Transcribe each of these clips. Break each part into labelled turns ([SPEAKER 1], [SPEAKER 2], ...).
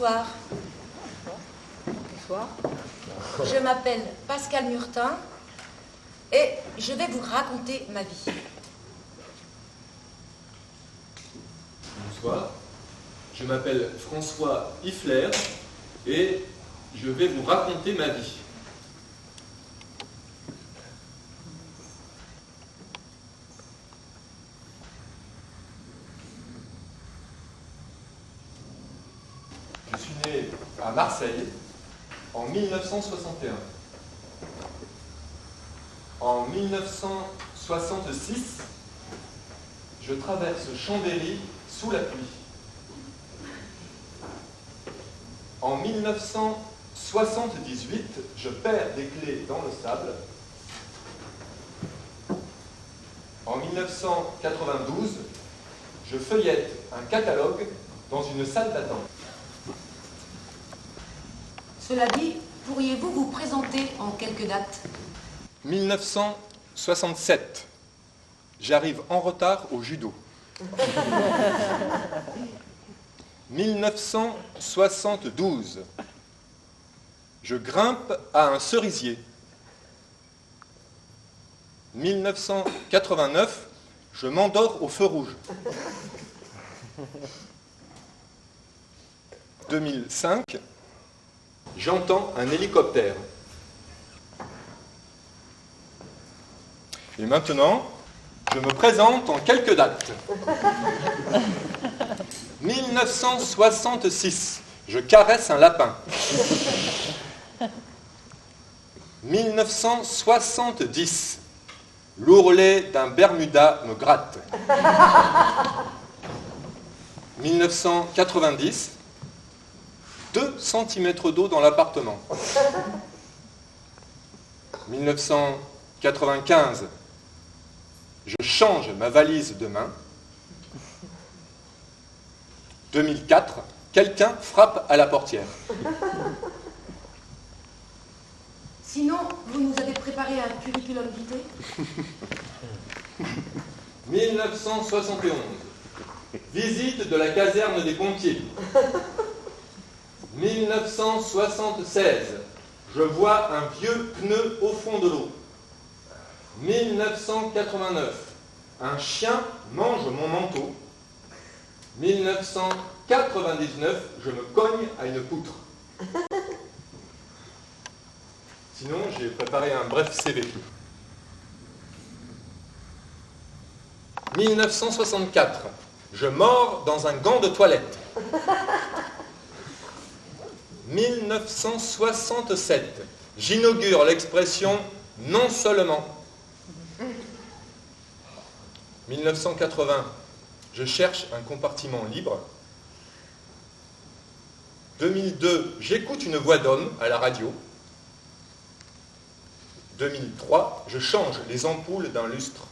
[SPEAKER 1] Bonsoir.
[SPEAKER 2] Bonsoir.
[SPEAKER 1] Je m'appelle Pascal Murtin et je vais vous raconter ma vie.
[SPEAKER 3] Bonsoir. Je m'appelle François Iffler et je vais vous raconter ma vie. Je suis né à Marseille en 1961. En 1966, je traverse Chambéry sous la pluie. En 1978, je perds des clés dans le sable. En 1992, je feuillette un catalogue dans une salle d'attente.
[SPEAKER 1] Cela dit, pourriez-vous vous présenter en quelques dates?
[SPEAKER 3] 1967, j'arrive en retard au judo. 1972, je grimpe à un cerisier. 1989, je m'endors au feu rouge. 2005, j'entends un hélicoptère. Et maintenant, je me présente en quelques dates. 1966, je caresse un lapin. 1970, l'ourlet d'un Bermuda me gratte. 1990, 2 cm d'eau dans l'appartement. 1995, je change ma valise de main. 2004, quelqu'un frappe à la portière.
[SPEAKER 1] Sinon, vous nous avez préparé un curriculum vitae?
[SPEAKER 3] 1971, visite de la caserne des pompiers. 1976, je vois un vieux pneu au fond de l'eau. 1989, un chien mange mon manteau. 1999, je me cogne à une poutre. Sinon, j'ai préparé un bref CV. 1964, je mords dans un gant de toilette. 1967, j'inaugure l'expression « non seulement ». 1980, je cherche un compartiment libre. 2002, j'écoute une voix d'homme à la radio. 2003, je change les ampoules d'un lustre.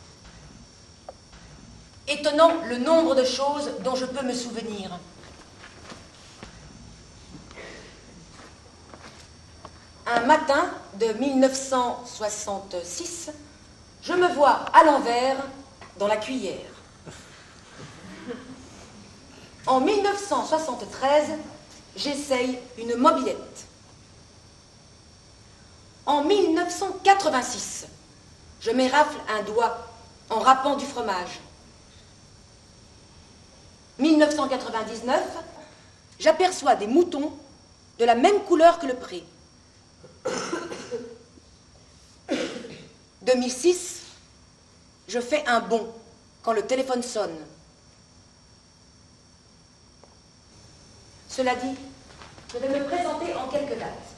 [SPEAKER 1] Étonnant le nombre de choses dont je peux me souvenir. Un matin de 1966, je me vois à l'envers dans la cuillère. En 1973, j'essaye une mobilette. En 1986, je m'érafle un doigt en râpant du fromage. 1999, j'aperçois des moutons de la même couleur que le pré. 2006, je fais un bond quand le téléphone sonne. Cela dit, je vais me présenter en quelques dates.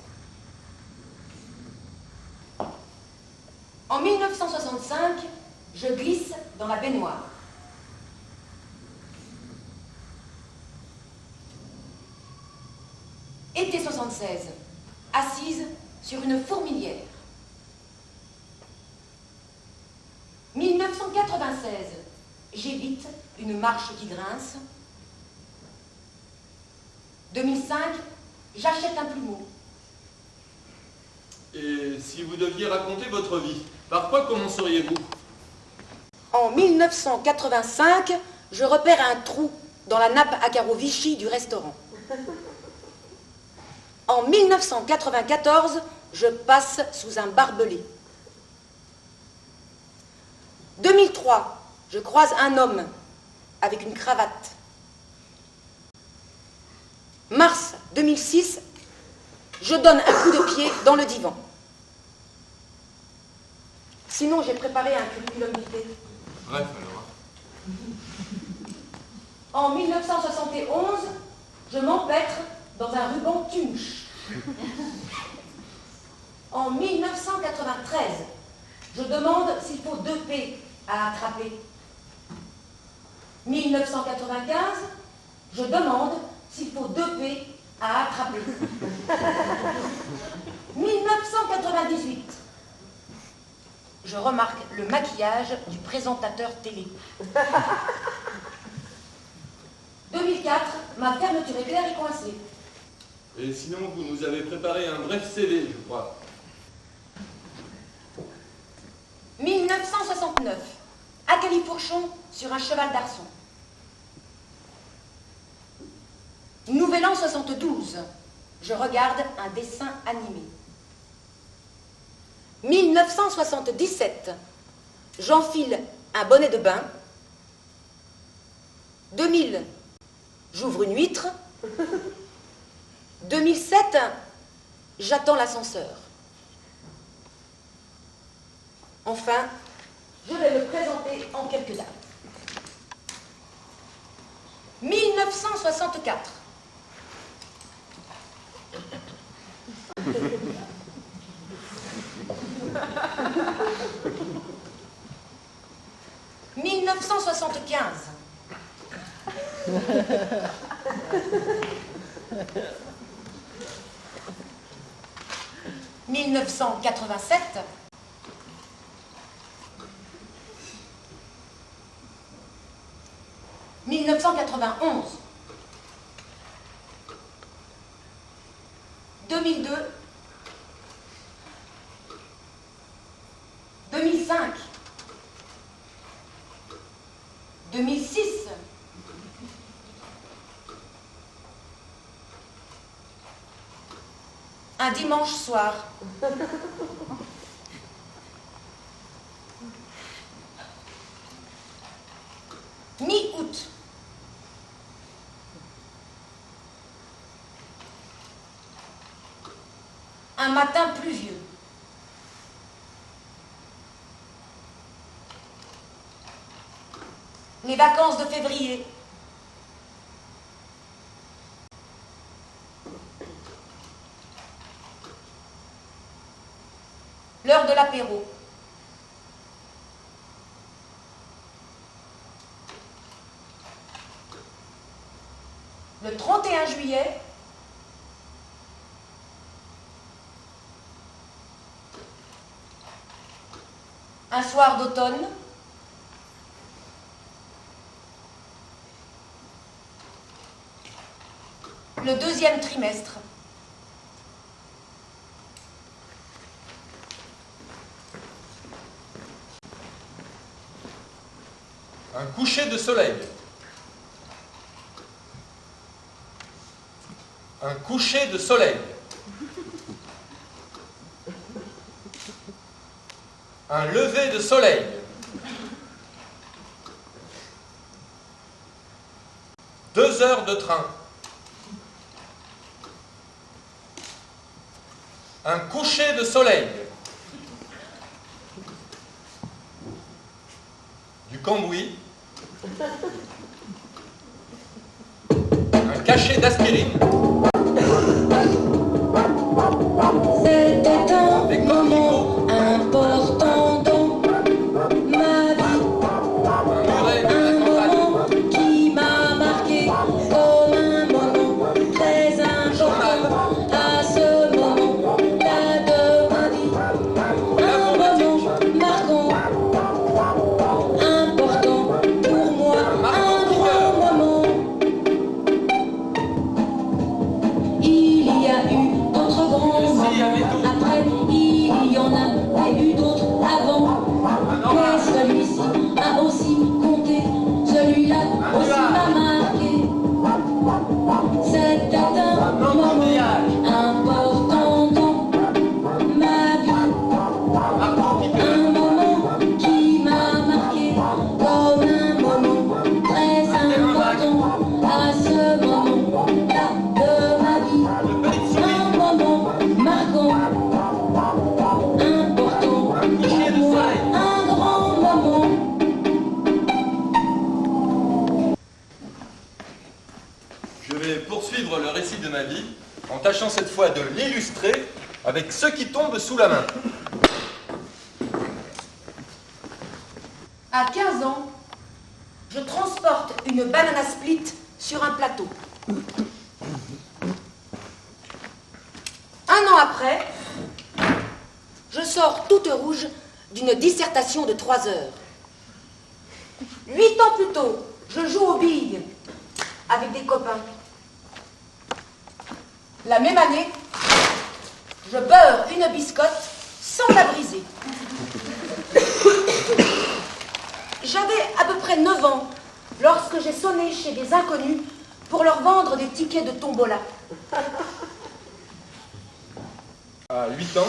[SPEAKER 1] En 1965, je glisse dans la baignoire. Été 76, assise sur une fourmilière. 1996, j'évite une marche qui grince. 2005, j'achète un plumeau.
[SPEAKER 3] Et si vous deviez raconter votre vie, par quoi commenceriez-vous?
[SPEAKER 1] En 1985, je repère un trou dans la nappe à carreaux Vichy du restaurant. En 1994, je passe sous un barbelé. 2003, je croise un homme avec une cravate. Mars 2006, je donne un coup de pied dans le divan. Sinon, j'ai préparé un curriculum vitae.
[SPEAKER 3] Bref, alors.
[SPEAKER 1] En 1971, je m'empêtre dans un ruban Tunch. En 1993, je demande s'il faut 2 P à attraper. 1995, je demande s'il faut 2 P à attraper. 1998, je remarque le maquillage du présentateur télé. 2004, ma fermeture éclair est coincée.
[SPEAKER 3] Et sinon, vous nous avez préparé un bref CV, je crois.
[SPEAKER 1] 1969, à Califourchon, sur un cheval d'arçon. Nouvel an 72, je regarde un dessin animé. 1977, j'enfile un bonnet de bain. 2000, j'ouvre une huître. 2007, j'attends l'ascenseur. Enfin, je vais me présenter en quelques dates. 1964. « 1975. 1987. 1991. 2002. 2005. 2006. 'Un dimanche soir. Mi-août. Un matin pluvieux. Les vacances de février. L'heure de l'apéro. Le 31 juillet, un soir d'automne, le 2e trimestre.
[SPEAKER 3] Un coucher de soleil. Un coucher de soleil. Un lever de soleil. Deux heures de train. Un coucher de soleil. Du cambouis. Un cachet d'aspirine.
[SPEAKER 1] C'était un moment important dans ma vie,
[SPEAKER 3] Un muret de
[SPEAKER 1] un
[SPEAKER 3] la campagne.
[SPEAKER 1] moment qui m'a marqué comme un moment très important à ce moment-là de ma vie, un moment marquant, important pour moi, un grand moment.
[SPEAKER 3] illustré avec ce qui tombe sous la main.
[SPEAKER 2] À 15 ans, je transporte une banana split sur un plateau. Un an après, je sors toute rouge d'une dissertation de 3 heures. 8 ans plus tôt, je joue aux billes avec des copains. La même année, je beurre une biscotte sans la briser. J'avais à peu près 9 ans lorsque j'ai sonné chez des inconnus pour leur vendre des tickets de tombola.
[SPEAKER 3] À 8 ans,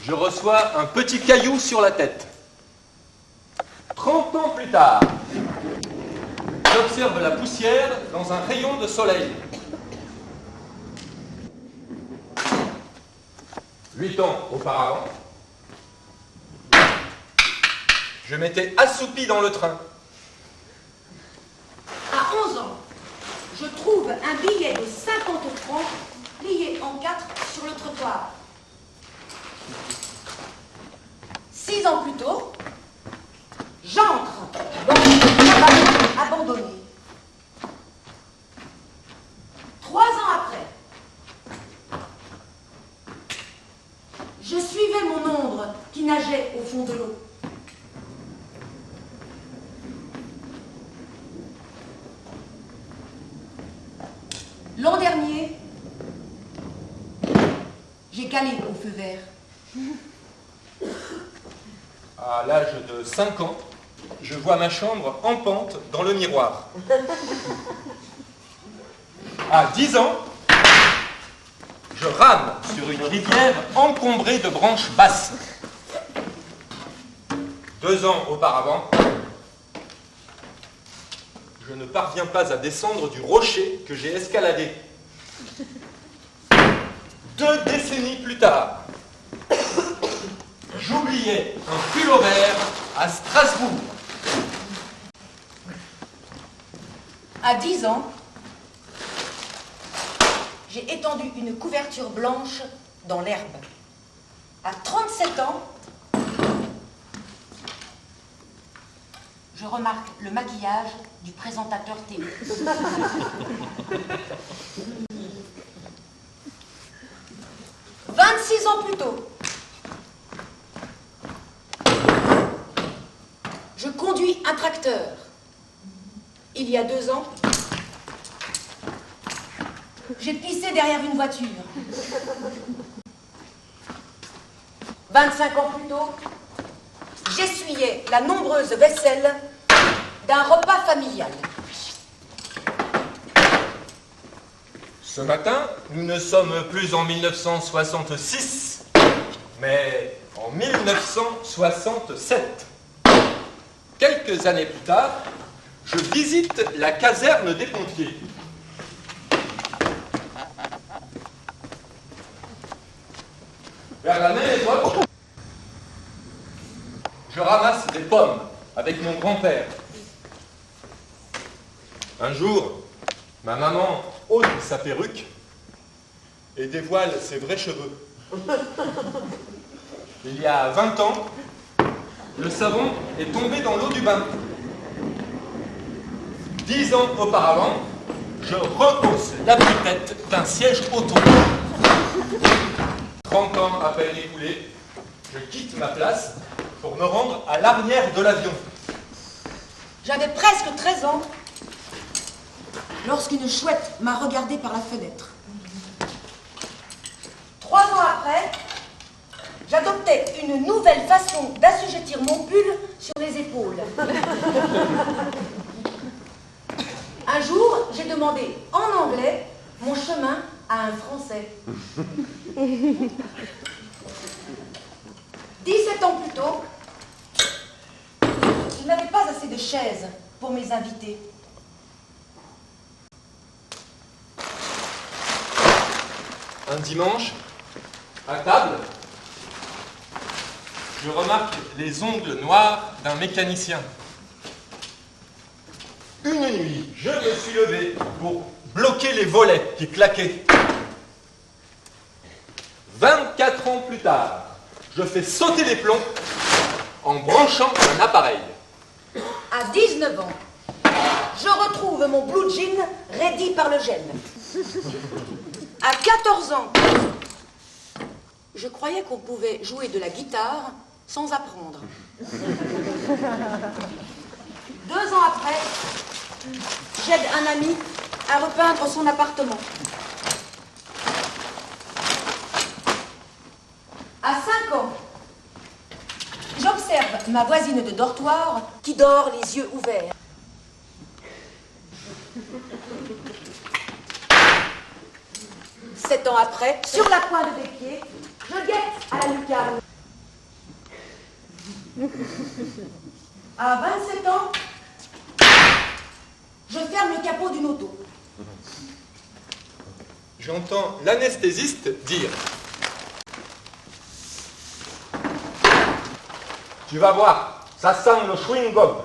[SPEAKER 3] je reçois un petit caillou sur la tête. 30 ans plus tard, j'observe la poussière dans un rayon de soleil. 8 ans auparavant, je m'étais assoupi dans le train.
[SPEAKER 2] À 11 ans, je trouve un billet de 50 francs plié en 4 sur le trottoir. 6 ans plus tôt, j'entre dans une cabane abandonnée. 3 ans après, je suivais mon ombre qui nageait au fond de l'eau. L'an dernier, j'ai calé au feu vert.
[SPEAKER 3] À l'âge de 5 ans, je vois ma chambre en pente dans le miroir. À 10 ans, je rame sur une rivière encombrée de branches basses. 2 ans auparavant, je ne parviens pas à descendre du rocher que j'ai escaladé. 2 décennies plus tard, j'oubliais un pull vert à Strasbourg.
[SPEAKER 2] À 10 ans, j'ai étendu une couverture blanche dans l'herbe. À 37 ans, je remarque le maquillage du présentateur télé. 26 ans plus tôt, je conduis un tracteur. Il y a 2 ans, j'ai pissé derrière une voiture. 25 ans plus tôt, j'essuyais la nombreuse vaisselle d'un repas familial.
[SPEAKER 3] Ce matin, nous ne sommes plus en 1966, mais en 1967. Quelques années plus tard, je visite la caserne des pompiers. Vers la même époque, je ramasse des pommes avec mon grand-père. Un jour, ma maman ôte sa perruque et dévoile ses vrais cheveux. Il y a 20 ans, le savon est tombé dans l'eau du bain. 10 ans auparavant, je repousse l'appui-tête d'un siège auto. 30 ans à peine écoulés, je quitte ma place pour me rendre à l'arrière de l'avion.
[SPEAKER 2] J'avais presque 13 ans lorsqu'une chouette m'a regardé par la fenêtre. 3 ans après, j'adoptais une nouvelle façon d'assujettir mon pull sur les épaules. Un jour, j'ai demandé en anglais mon chemin à un Français. 17 ans plus tôt, je n'avais pas assez de chaises pour mes invités.
[SPEAKER 3] Un dimanche, à table, je remarque les ongles noirs d'un mécanicien. Une nuit, je me suis levé pour bloquer les volets qui claquaient. 24 ans plus tard, je fais sauter les plombs en branchant un appareil.
[SPEAKER 2] À 19 ans, je retrouve mon blue jean raidi par le gène. À 14 ans, je croyais qu'on pouvait jouer de la guitare sans apprendre. 2 ans après, j'aide un ami à repeindre son appartement. À 5 ans, j'observe ma voisine de dortoir qui dort les yeux ouverts. 7 ans après, sur la pointe des pieds, je guette à la lucarne. À 27 ans, je ferme le capot d'une auto.
[SPEAKER 3] J'entends l'anesthésiste dire: tu vas voir, ça sent le chewing-gum.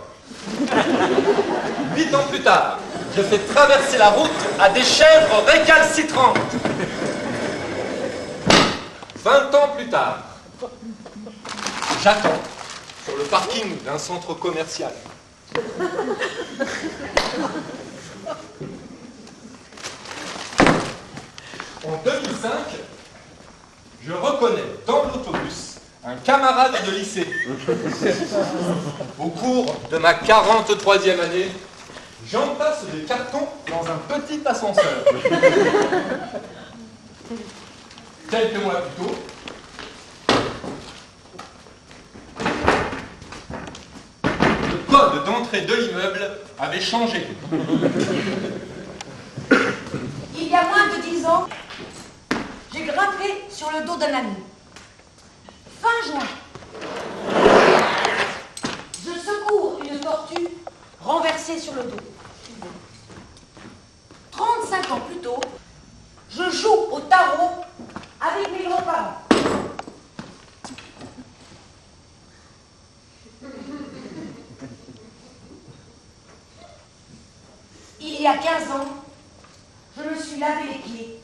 [SPEAKER 3] 8 ans plus tard, je fais traverser la route à des chèvres récalcitrantes. 20 ans plus tard, j'attends sur le parking d'un centre commercial. En 2005, je reconnais dans l'autobus un camarade de lycée. Au cours de ma 43e année, j'entasse des cartons dans un petit ascenseur. Quelques mois plus tôt, le code d'entrée de l'immeuble avait changé.
[SPEAKER 2] Il y a moins de 10 ans, j'ai grimpé sur le dos d'un ami. Fin juin, je secours une tortue renversée sur le dos. 35 ans plus tôt, je joue au tarot avec mes grands-parents. Il y a 15 ans, je me suis lavé les pieds.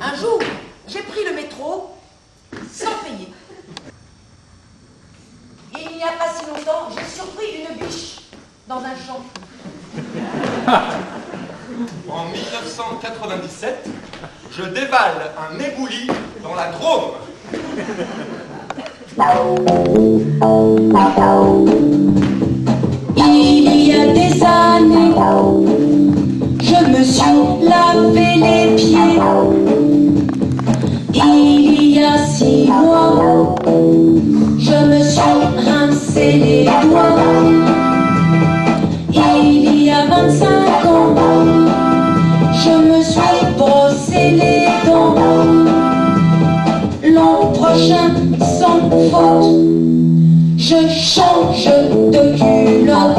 [SPEAKER 2] Un jour, j'ai pris le métro sans payer. Et il n'y a pas si longtemps, j'ai surpris une biche dans un champ.
[SPEAKER 3] En 1997, je dévale un éboulis dans la Drôme.
[SPEAKER 1] Il y a des années, je me suis lavé les pieds. Il y a 6 mois, je me suis rincé les doigts. Il y a 25 ans, je me suis brossé les dents. L'an prochain, sans faute, je change de culotte.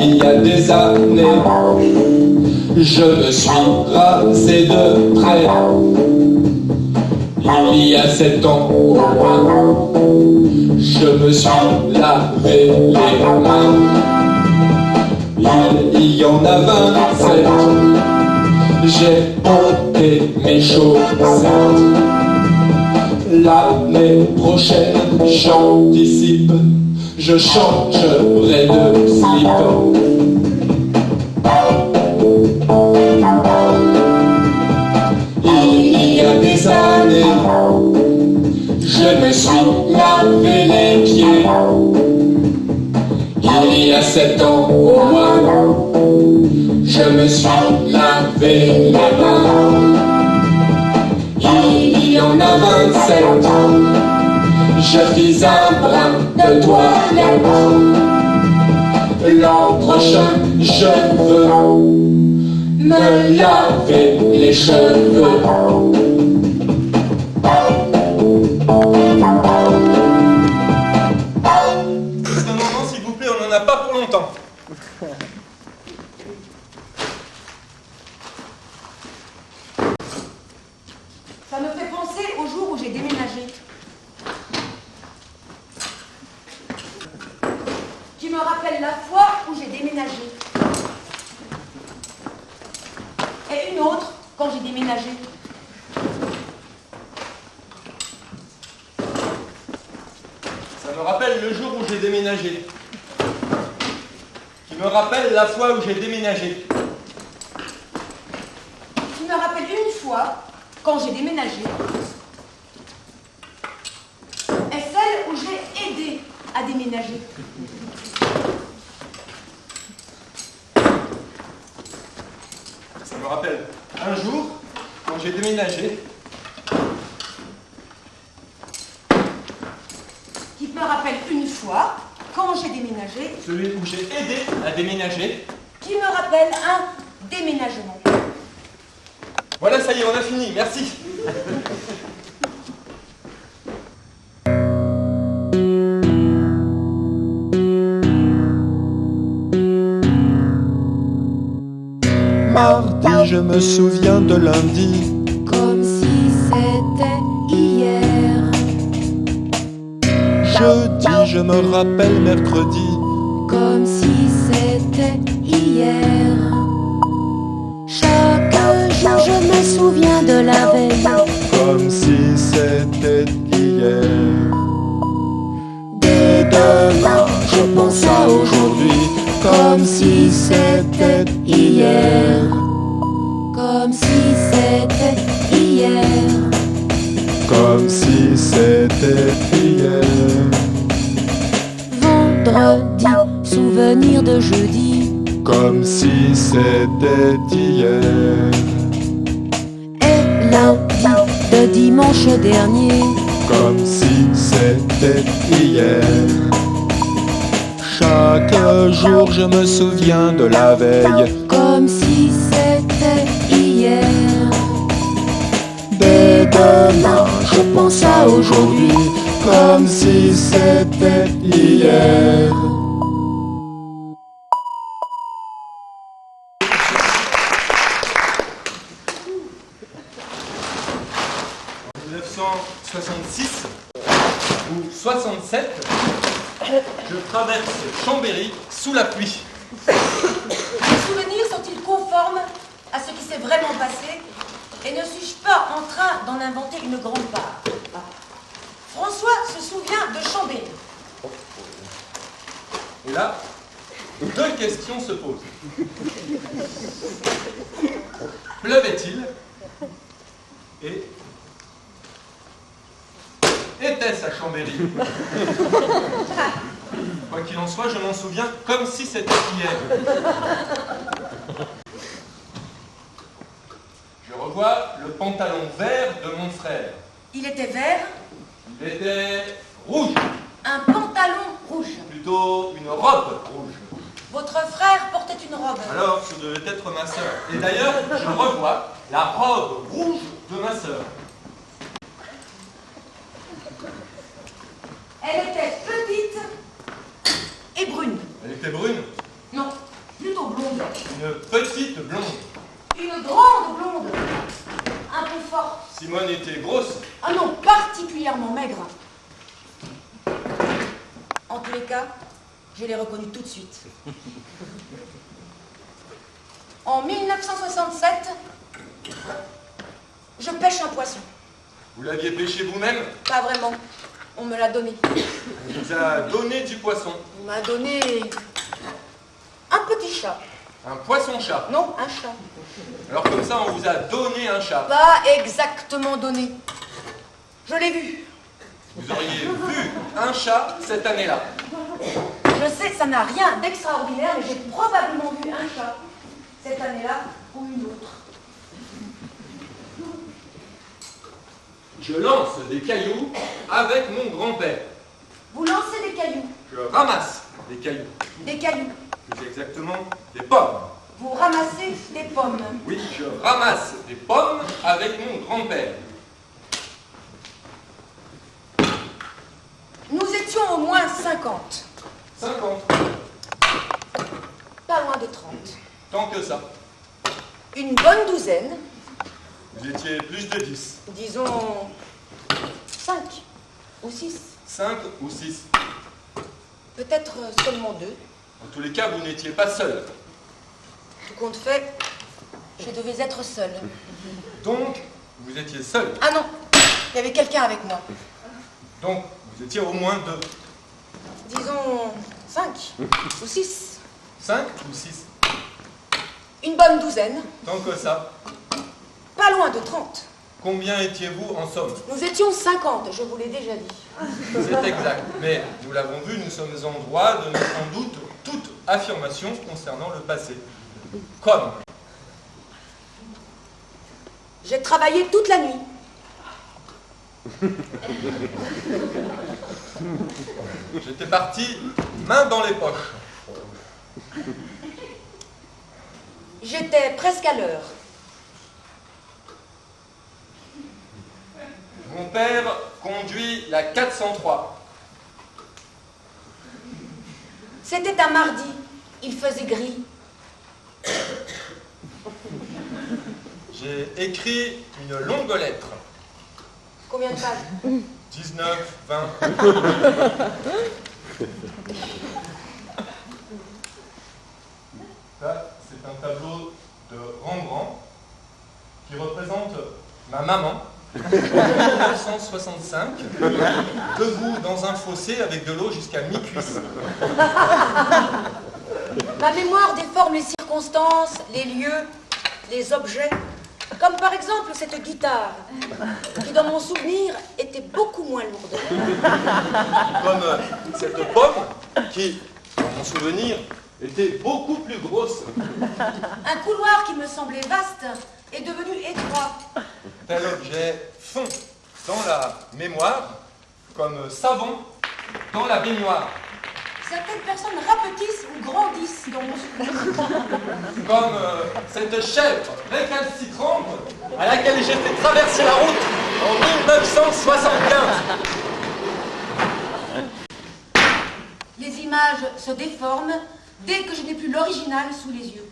[SPEAKER 3] Il y a des années, je me suis rasé de près. Il y a 7 ans au moins, je me suis lavé les mains. Il y en a 27, j'ai ôté mes chaussettes. L'année prochaine, j'anticipe, je changerai de slip. Il y a des années, je me suis lavé les pieds. Il y a 7 ans au moins, je me suis lavé les mains. Il y en a 27, je fis un brin de toilette. L'an prochain, je veux me laver les cheveux. Ce moment, s'il vous plaît, on n'en a pas pour longtemps.
[SPEAKER 2] Ça me fait penser au jour où j'ai déménagé. Qui me rappelle la fois fois où j'ai déménagé. Et une autre quand j'ai déménagé.
[SPEAKER 3] Ça me rappelle le jour où j'ai déménagé. Qui me rappelle la fois où j'ai déménagé.
[SPEAKER 2] Qui me rappelle une fois quand j'ai déménagé. Et celle où j'ai aidé à déménager.
[SPEAKER 3] Ça me rappelle un jour quand j'ai déménagé.
[SPEAKER 2] Qui me rappelle une fois quand j'ai déménagé.
[SPEAKER 3] Celui où j'ai aidé à déménager.
[SPEAKER 2] Qui me rappelle un déménagement.
[SPEAKER 3] Voilà, ça y est, on a fini. Merci.
[SPEAKER 4] Mardi, je me souviens de lundi.
[SPEAKER 1] Comme si c'était hier.
[SPEAKER 4] Jeudi, je me rappelle mercredi.
[SPEAKER 1] Comme si c'était hier. Chaque jour je me souviens de la veille.
[SPEAKER 4] Comme si c'était hier.
[SPEAKER 1] Dès demain je pense à aujourd'hui. Comme si c'était hier. Comme si c'était hier.
[SPEAKER 4] Comme si c'était hier.
[SPEAKER 1] Vendredi, souvenir de jeudi.
[SPEAKER 4] Comme si c'était hier.
[SPEAKER 1] Et lundi, de dimanche dernier.
[SPEAKER 4] Comme si c'était hier. Chaque jour je me souviens de la veille.
[SPEAKER 1] Comme si c'était hier.
[SPEAKER 4] Dès demain je pense à aujourd'hui. Comme si c'était hier.
[SPEAKER 3] En 1966 ou 67, je traverse Chambéry sous la pluie.
[SPEAKER 2] Mes souvenirs sont-ils conformes à ce qui s'est vraiment passé? Et ne suis-je pas en train d'en inventer une grande part? François se souvient de Chambéry.
[SPEAKER 3] Et là, deux questions se posent. Pleuvait-il? Et était-ce à Chambéry? Quoi qu'il en soit, je m'en souviens comme si c'était hier. Je revois le pantalon vert de mon frère.
[SPEAKER 2] Il était vert,
[SPEAKER 3] Il était rouge,
[SPEAKER 2] un pantalon rouge.
[SPEAKER 3] plutôt une robe rouge.
[SPEAKER 2] Votre frère portait une robe.
[SPEAKER 3] Alors, ce devait être ma sœur. Et d'ailleurs, je revois la robe rouge de ma sœur.
[SPEAKER 2] Elle était petite et brune.
[SPEAKER 3] Elle était brune,
[SPEAKER 2] Non, plutôt blonde.
[SPEAKER 3] une petite blonde.
[SPEAKER 2] Une grande blonde. Un peu forte.
[SPEAKER 3] Simone était grosse.
[SPEAKER 2] Ah non, particulièrement maigre. En tous les cas, je l'ai reconnue tout de suite. En 1967, je pêche un poisson.
[SPEAKER 3] Vous l'aviez pêché vous-même?
[SPEAKER 2] Pas vraiment. On me l'a donné.
[SPEAKER 3] On vous a donné du poisson.
[SPEAKER 2] On m'a donné un petit chat.
[SPEAKER 3] Un poisson-chat.
[SPEAKER 2] Non, un chat.
[SPEAKER 3] Alors comme ça, on vous a donné un chat.
[SPEAKER 2] Pas exactement donné. Je l'ai vu.
[SPEAKER 3] Vous auriez vu un chat cette année-là.
[SPEAKER 2] Je sais, ça n'a rien d'extraordinaire, mais j'ai probablement vu un chat cette année-là ou une autre.
[SPEAKER 3] Je lance des cailloux avec mon grand-père.
[SPEAKER 2] Vous lancez des cailloux.
[SPEAKER 3] Je ramasse des cailloux.
[SPEAKER 2] Des cailloux.
[SPEAKER 3] Plus exactement, des pommes.
[SPEAKER 2] Vous ramassez des pommes.
[SPEAKER 3] Oui, je ramasse des pommes avec mon grand-père.
[SPEAKER 2] Nous étions au moins 50.
[SPEAKER 3] 50.
[SPEAKER 2] Pas loin de 30.
[SPEAKER 3] Tant que ça.
[SPEAKER 2] Une bonne douzaine.
[SPEAKER 3] Vous étiez plus de 10.
[SPEAKER 2] Disons 5 ou 6.
[SPEAKER 3] 5 ou 6.
[SPEAKER 2] Peut-être seulement 2.
[SPEAKER 3] En tous les cas, vous n'étiez pas seul.
[SPEAKER 2] Tout compte fait, je devais être seule.
[SPEAKER 3] Donc, vous étiez seul.
[SPEAKER 2] Ah non, il y avait quelqu'un avec moi.
[SPEAKER 3] Donc, vous étiez au moins 2.
[SPEAKER 2] Disons 5 ou 6.
[SPEAKER 3] 5 ou 6?
[SPEAKER 2] Une bonne douzaine.
[SPEAKER 3] Tant que ça.
[SPEAKER 2] Pas loin de 30.
[SPEAKER 3] Combien étiez-vous en somme?
[SPEAKER 2] Nous étions 50, je vous l'ai déjà dit.
[SPEAKER 3] C'est exact. Mais, nous l'avons vu, nous sommes en droit de mettre en doute toute affirmation concernant le passé. Comme
[SPEAKER 2] j'ai travaillé toute la nuit.
[SPEAKER 3] j'étais parti main dans les poches.
[SPEAKER 2] J'étais presque à l'heure.
[SPEAKER 3] Mon père conduit la 403.
[SPEAKER 2] C'était un mardi. Il faisait gris.
[SPEAKER 3] J'ai écrit une longue lettre.
[SPEAKER 2] Combien de pages?
[SPEAKER 3] 19, 20. Ça, c'est un tableau de Rembrandt qui représente ma maman, en 1965, debout dans un fossé avec de l'eau jusqu'à mi-cuisse.
[SPEAKER 2] Ma mémoire déforme les circonstances, les lieux, les objets, comme par exemple cette guitare, qui dans mon souvenir était beaucoup moins lourde.
[SPEAKER 3] Comme cette pomme qui, dans mon souvenir, était beaucoup plus grosse.
[SPEAKER 2] Un couloir qui me semblait vaste est devenu étroit.
[SPEAKER 3] Tel objet fond dans la mémoire comme savon dans la baignoire.
[SPEAKER 2] Certaines personnes rapetissent ou grandissent dans mon souvenir.
[SPEAKER 3] Comme cette chèvre récalcitrante à laquelle j'ai fait traverser la route en 1975.
[SPEAKER 2] Les images se déforment dès que je n'ai plus l'original sous les yeux.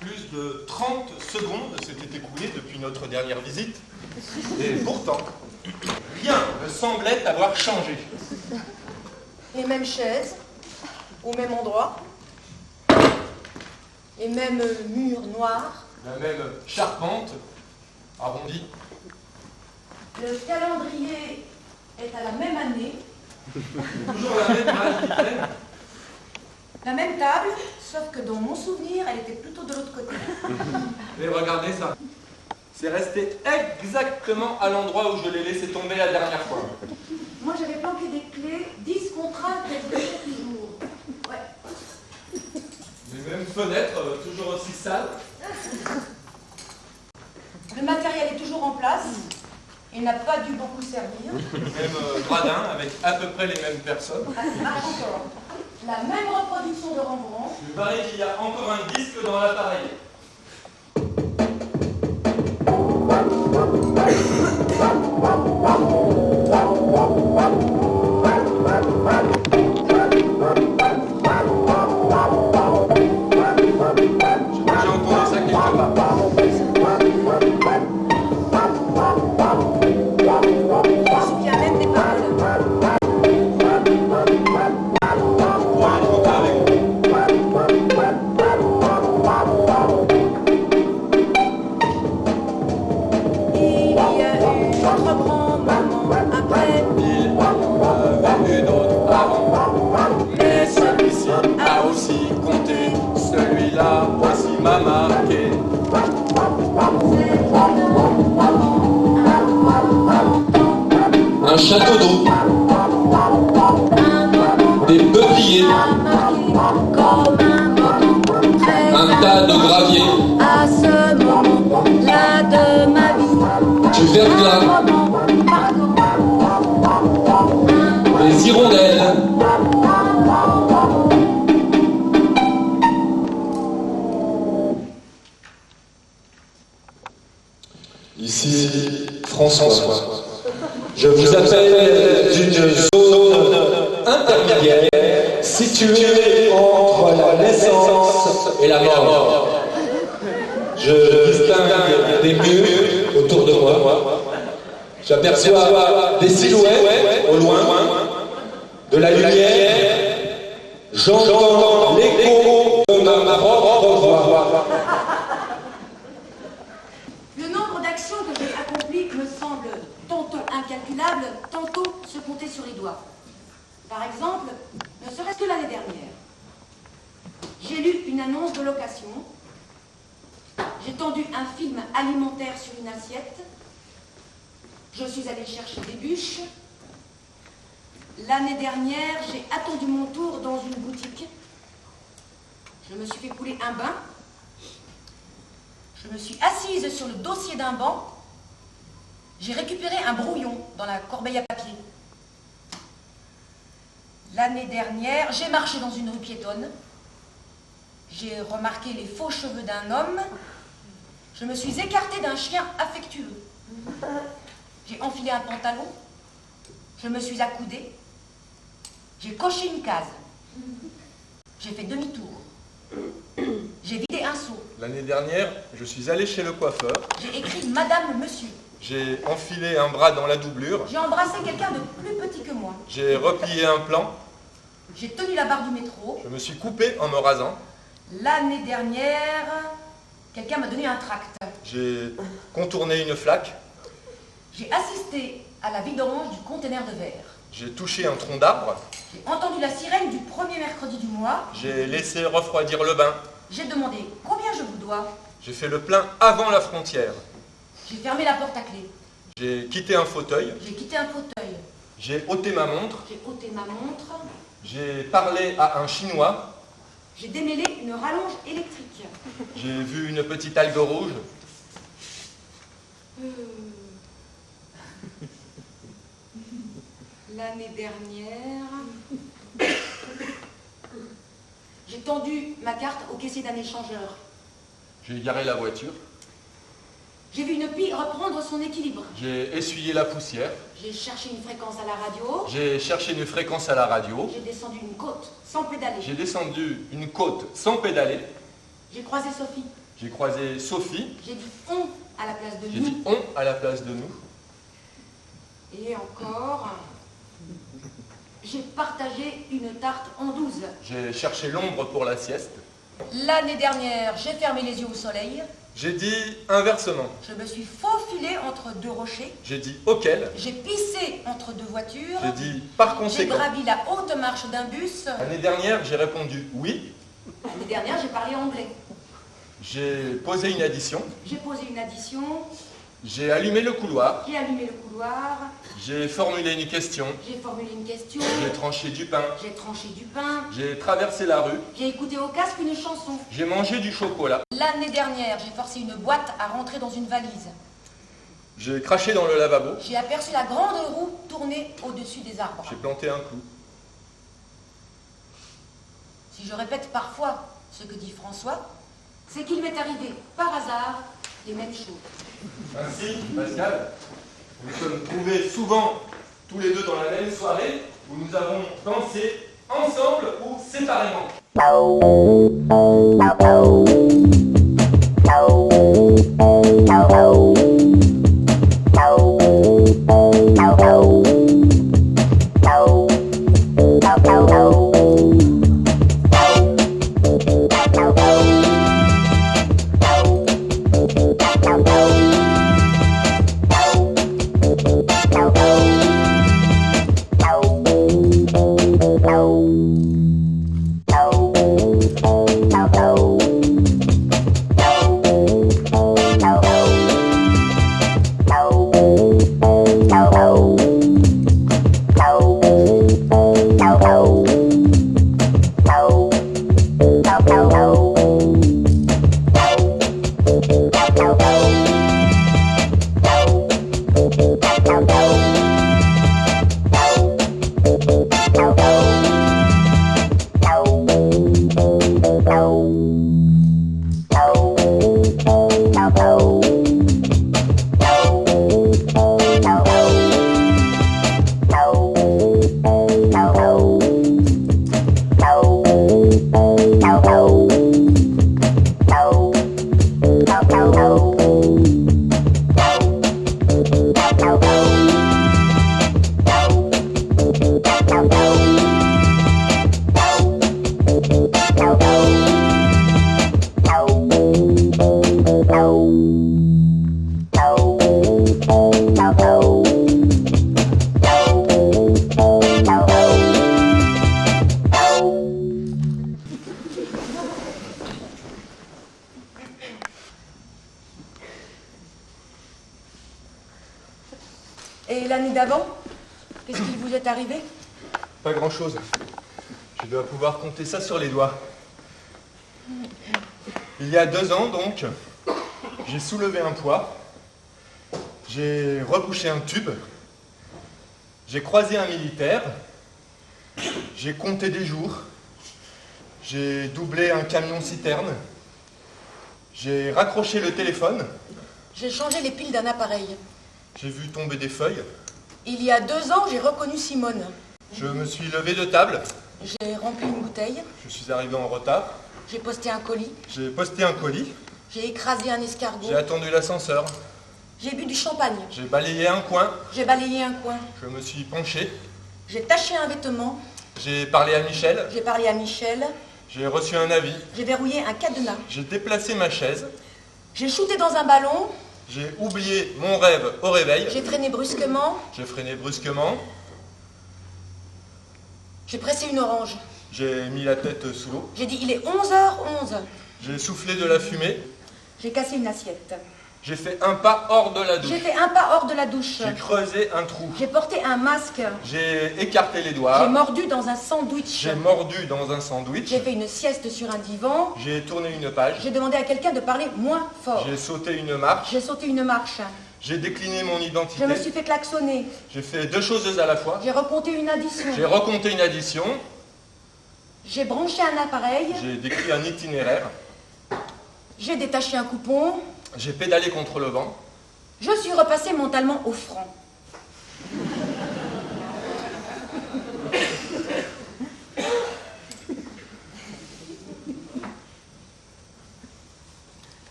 [SPEAKER 3] Plus de 30 secondes s'étaient écoulées depuis notre dernière visite. Et pourtant, rien ne semblait avoir changé.
[SPEAKER 2] Les mêmes chaises, au même endroit, les mêmes murs noirs,
[SPEAKER 3] La même charpente arrondie.
[SPEAKER 2] le calendrier est à la même année,
[SPEAKER 3] Toujours la même malle qui traîne.
[SPEAKER 2] la même table, sauf que dans mon souvenir, elle était plutôt de l'autre côté.
[SPEAKER 3] Mais regardez ça. C'est resté exactement à l'endroit où je l'ai laissé tomber la dernière fois.
[SPEAKER 2] Moi, j'avais planqué des clés, 10 contraintes qu'elles faisaient toujours. Ouais.
[SPEAKER 3] Les mêmes fenêtres, toujours aussi sales.
[SPEAKER 2] Le matériel est toujours en place. Il n'a pas dû beaucoup servir.
[SPEAKER 3] Même gradin avec à peu près les mêmes personnes.
[SPEAKER 2] Encore. La même reproduction de Rembrandt.
[SPEAKER 3] Il paraît qu'il y a encore un disque dans l'appareil. J'ai entendu ça quelque part.
[SPEAKER 2] Je me souviens même des paroles. Il y a eu un grand moment après,
[SPEAKER 3] Il avait eu d'autres avant. Mais celui-ci a aussi compté. Celui-là aussi m'a marqué. Un château d'eau, des peupliers, un tas de gravier,
[SPEAKER 1] À ce moment-là de ma vie,
[SPEAKER 3] du verglas, des hirondelles,
[SPEAKER 5] Ici François. Je vous appelle d'une zone intermédiaire située entre la naissance et la mort. Je distingue des murs autour de moi. J'aperçois des silhouettes au loin, de la lumière. J'entends l'écho de ma propre voix.
[SPEAKER 2] Le nombre d'actions que j'ai accomplies me semble tantôt incalculable, tantôt se compter sur les doigts. Par exemple, ne serait-ce que l'année dernière, j'ai lu une annonce de location, j'ai tendu un film alimentaire sur une assiette, je suis allée chercher des bûches. L'année dernière, j'ai attendu mon tour dans une boutique. Je me suis fait couler un bain. Je me suis assise sur le dossier d'un banc. J'ai récupéré un brouillon dans la corbeille à papier. L'année dernière, j'ai marché dans une rue piétonne. J'ai remarqué les faux cheveux d'un homme. Je me suis écartée d'un chien affectueux. J'ai enfilé un pantalon. Je me suis accoudée. J'ai coché une case. J'ai fait demi-tour. J'ai vidé un seau.
[SPEAKER 3] L'année dernière, je suis allé chez le coiffeur.
[SPEAKER 2] J'ai écrit Madame, Monsieur.
[SPEAKER 3] J'ai enfilé un bras dans la doublure.
[SPEAKER 2] J'ai embrassé quelqu'un de plus petit que moi.
[SPEAKER 3] J'ai replié un plan.
[SPEAKER 2] J'ai tenu la barre du métro.
[SPEAKER 3] Je me suis coupé en me rasant.
[SPEAKER 2] L'année dernière, quelqu'un m'a donné un tract.
[SPEAKER 3] J'ai contourné une flaque.
[SPEAKER 2] J'ai assisté à la vidange du conteneur de verre.
[SPEAKER 3] J'ai touché un tronc d'arbre.
[SPEAKER 2] J'ai entendu la sirène du premier mercredi du mois.
[SPEAKER 3] J'ai laissé refroidir le bain.
[SPEAKER 2] J'ai demandé combien je vous dois.
[SPEAKER 3] J'ai fait le plein avant la frontière.
[SPEAKER 2] J'ai fermé la porte à clé.
[SPEAKER 3] J'ai quitté un fauteuil.
[SPEAKER 2] J'ai quitté un fauteuil.
[SPEAKER 3] J'ai ôté ma montre.
[SPEAKER 2] J'ai ôté ma montre.
[SPEAKER 3] J'ai parlé à un Chinois.
[SPEAKER 2] J'ai démêlé une rallonge électrique.
[SPEAKER 3] J'ai vu une petite algue rouge.
[SPEAKER 2] L'année dernière, j'ai tendu ma carte au caissier d'un échangeur.
[SPEAKER 3] J'ai garé la voiture.
[SPEAKER 2] J'ai vu une pie reprendre son équilibre.
[SPEAKER 3] J'ai essuyé la poussière.
[SPEAKER 2] J'ai cherché une fréquence à la radio.
[SPEAKER 3] J'ai cherché une fréquence à la radio.
[SPEAKER 2] J'ai descendu une côte sans pédaler.
[SPEAKER 3] J'ai descendu une côte sans pédaler.
[SPEAKER 2] J'ai croisé Sophie.
[SPEAKER 3] J'ai croisé Sophie.
[SPEAKER 2] J'ai dit on à la place de
[SPEAKER 3] J'ai
[SPEAKER 2] nous.
[SPEAKER 3] dit on à la place de nous.
[SPEAKER 2] Et encore, j'ai partagé une tarte en 12.
[SPEAKER 3] J'ai cherché l'ombre pour la sieste.
[SPEAKER 2] L'année dernière, j'ai fermé les yeux au soleil.
[SPEAKER 3] J'ai dit inversement.
[SPEAKER 2] Je me suis faufilée entre deux rochers.
[SPEAKER 3] J'ai dit auquel.
[SPEAKER 2] J'ai pissé entre deux voitures.
[SPEAKER 3] J'ai dit par
[SPEAKER 2] J'ai
[SPEAKER 3] conséquent.
[SPEAKER 2] gravi la haute marche d'un bus.
[SPEAKER 3] L'année dernière, j'ai répondu oui.
[SPEAKER 2] L'année dernière, j'ai parlé anglais.
[SPEAKER 3] J'ai posé une addition.
[SPEAKER 2] J'ai posé une addition.
[SPEAKER 3] J'ai allumé le couloir.
[SPEAKER 2] J'ai allumé le couloir.
[SPEAKER 3] J'ai formulé une question.
[SPEAKER 2] J'ai formulé une question.
[SPEAKER 3] J'ai tranché du pain.
[SPEAKER 2] J'ai tranché du pain.
[SPEAKER 3] J'ai traversé la rue.
[SPEAKER 2] J'ai écouté au casque une chanson.
[SPEAKER 3] J'ai mangé du chocolat.
[SPEAKER 2] L'année dernière, j'ai forcé une boîte à rentrer dans une valise.
[SPEAKER 3] J'ai craché dans le lavabo.
[SPEAKER 2] J'ai aperçu la grande roue tourner au-dessus des arbres.
[SPEAKER 3] J'ai planté un clou.
[SPEAKER 2] Si je répète parfois ce que dit François, c'est qu'il m'est arrivé par hasard les mêmes choses.
[SPEAKER 3] Ainsi, Pascal, nous nous sommes trouvés souvent tous les deux dans la même soirée où nous avons dansé ensemble ou séparément.
[SPEAKER 2] Et l'année d'avant, qu'est-ce qui vous est arrivé?
[SPEAKER 3] Pas grand-chose. Je dois pouvoir compter ça sur les doigts. Il y a 2 ans, donc, j'ai soulevé un poids, j'ai rebouché un tube, j'ai croisé un militaire, j'ai compté des jours, j'ai doublé un camion-citerne, j'ai raccroché le téléphone,
[SPEAKER 2] J'ai changé les piles d'un appareil.
[SPEAKER 3] j'ai vu tomber des feuilles,
[SPEAKER 2] Il y a 2 ans, j'ai reconnu Simone.
[SPEAKER 3] je me suis levé de table,
[SPEAKER 2] J'ai rempli une bouteille,
[SPEAKER 3] je suis arrivé en retard,
[SPEAKER 2] j'ai posté un colis,
[SPEAKER 3] j'ai posté un colis,
[SPEAKER 2] j'ai écrasé un escargot,
[SPEAKER 3] j'ai attendu l'ascenseur,
[SPEAKER 2] j'ai bu du champagne,
[SPEAKER 3] j'ai balayé un coin,
[SPEAKER 2] j'ai balayé un coin,
[SPEAKER 3] je me suis penché,
[SPEAKER 2] j'ai taché un vêtement,
[SPEAKER 3] j'ai parlé à Michel,
[SPEAKER 2] j'ai parlé à Michel,
[SPEAKER 3] j'ai reçu un avis,
[SPEAKER 2] j'ai verrouillé un cadenas,
[SPEAKER 3] j'ai déplacé ma chaise,
[SPEAKER 2] j'ai shooté dans un ballon,
[SPEAKER 3] j'ai oublié mon rêve au réveil,
[SPEAKER 2] j'ai freiné brusquement,
[SPEAKER 3] j'ai freiné brusquement,
[SPEAKER 2] j'ai pressé une orange,
[SPEAKER 3] j'ai mis la tête sous l'eau,
[SPEAKER 2] j'ai dit il est 11h11,
[SPEAKER 3] j'ai soufflé de la fumée,
[SPEAKER 2] j'ai cassé une assiette,
[SPEAKER 3] j'ai fait un pas hors de la douche,
[SPEAKER 2] j'ai fait un pas hors de la douche,
[SPEAKER 3] j'ai creusé un trou,
[SPEAKER 2] j'ai porté un masque,
[SPEAKER 3] j'ai écarté les
[SPEAKER 2] j'ai
[SPEAKER 3] doigts,
[SPEAKER 2] mordu dans un sandwich,
[SPEAKER 3] j'ai mordu dans un sandwich,
[SPEAKER 2] j'ai fait une sieste sur un divan,
[SPEAKER 3] j'ai tourné une page,
[SPEAKER 2] j'ai demandé à quelqu'un de parler moins fort,
[SPEAKER 3] j'ai sauté une marche,
[SPEAKER 2] j'ai sauté une marche,
[SPEAKER 3] j'ai décliné mon
[SPEAKER 2] je me
[SPEAKER 3] identité,
[SPEAKER 2] suis fait klaxonner,
[SPEAKER 3] j'ai fait 2 choses à la fois,
[SPEAKER 2] j'ai recompté une addition,
[SPEAKER 3] j'ai recompté une addition,
[SPEAKER 2] j'ai branché un appareil,
[SPEAKER 3] j'ai décrit un itinéraire,
[SPEAKER 2] j'ai détaché un coupon,
[SPEAKER 3] j'ai pédalé contre le vent,
[SPEAKER 2] je suis repassé mentalement au franc.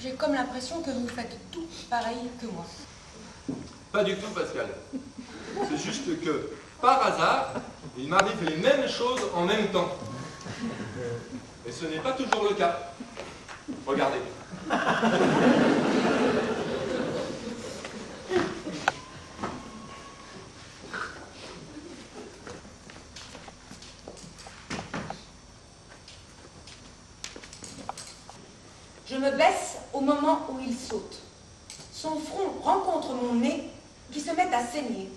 [SPEAKER 2] J'ai comme l'impression que vous faites tout pareil que moi.
[SPEAKER 3] Pas du tout, Pascal. C'est juste que, par hasard, il m'arrive les mêmes choses en même temps. Et ce n'est pas toujours le cas. Regardez.
[SPEAKER 2] Je me baisse au moment où il saute. Son front rencontre mon nez qui se met à saigner.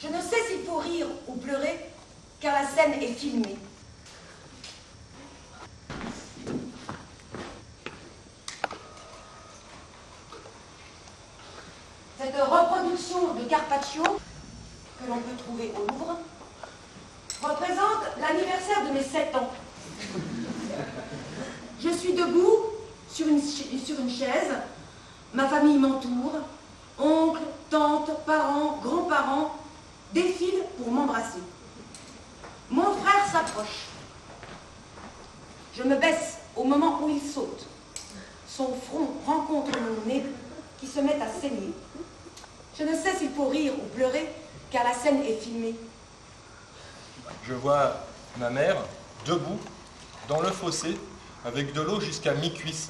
[SPEAKER 2] Je ne sais s'il faut rire ou pleurer, car la scène est filmée. Cette reproduction de Carpaccio, que l'on peut trouver au Louvre, représente l'anniversaire de mes 7 ans. Je suis debout sur une chaise, ma famille m'entoure, oncles, tantes, parents, grands-parents défilent pour m'embrasser. Mon frère s'approche. Je me baisse au moment où il saute. Son front rencontre mon nez qui se met à saigner. Je ne sais s'il faut rire ou pleurer, car la scène est filmée.
[SPEAKER 3] Je vois ma mère debout dans le fossé avec de l'eau jusqu'à mi-cuisse.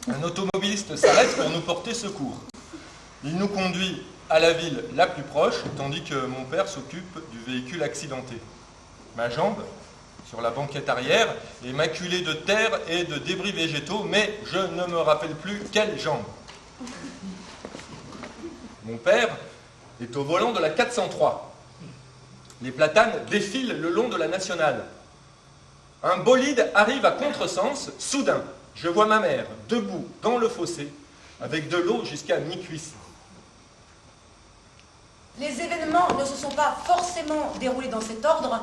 [SPEAKER 3] Un automobiliste s'arrête pour nous porter secours. Il nous conduit à la ville la plus proche, tandis que mon père s'occupe du véhicule accidenté. Ma jambe, sur la banquette arrière, est maculée de terre et de débris végétaux, mais je ne me rappelle plus quelle jambe. Mon père est au volant de la 403. Les platanes défilent le long de la nationale. Un bolide arrive à contresens. Soudain, je vois ma mère debout dans le fossé, avec de l'eau jusqu'à mi-cuisse.
[SPEAKER 2] Les événements ne se sont pas forcément déroulés dans cet ordre,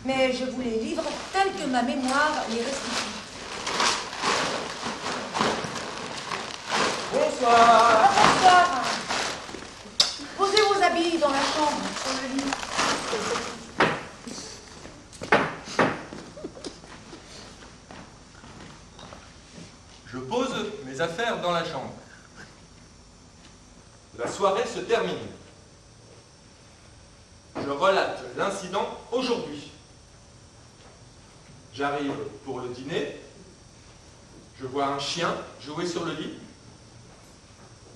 [SPEAKER 2] mais je vous les livre tels que ma mémoire les restitue.
[SPEAKER 3] Bonsoir.
[SPEAKER 2] Bonsoir. Posez vos habits dans la chambre, sur le lit.
[SPEAKER 3] Je pose mes affaires dans la chambre. La soirée se termine. je relate l'incident aujourd'hui. J'arrive pour le dîner, je vois un chien jouer sur le lit,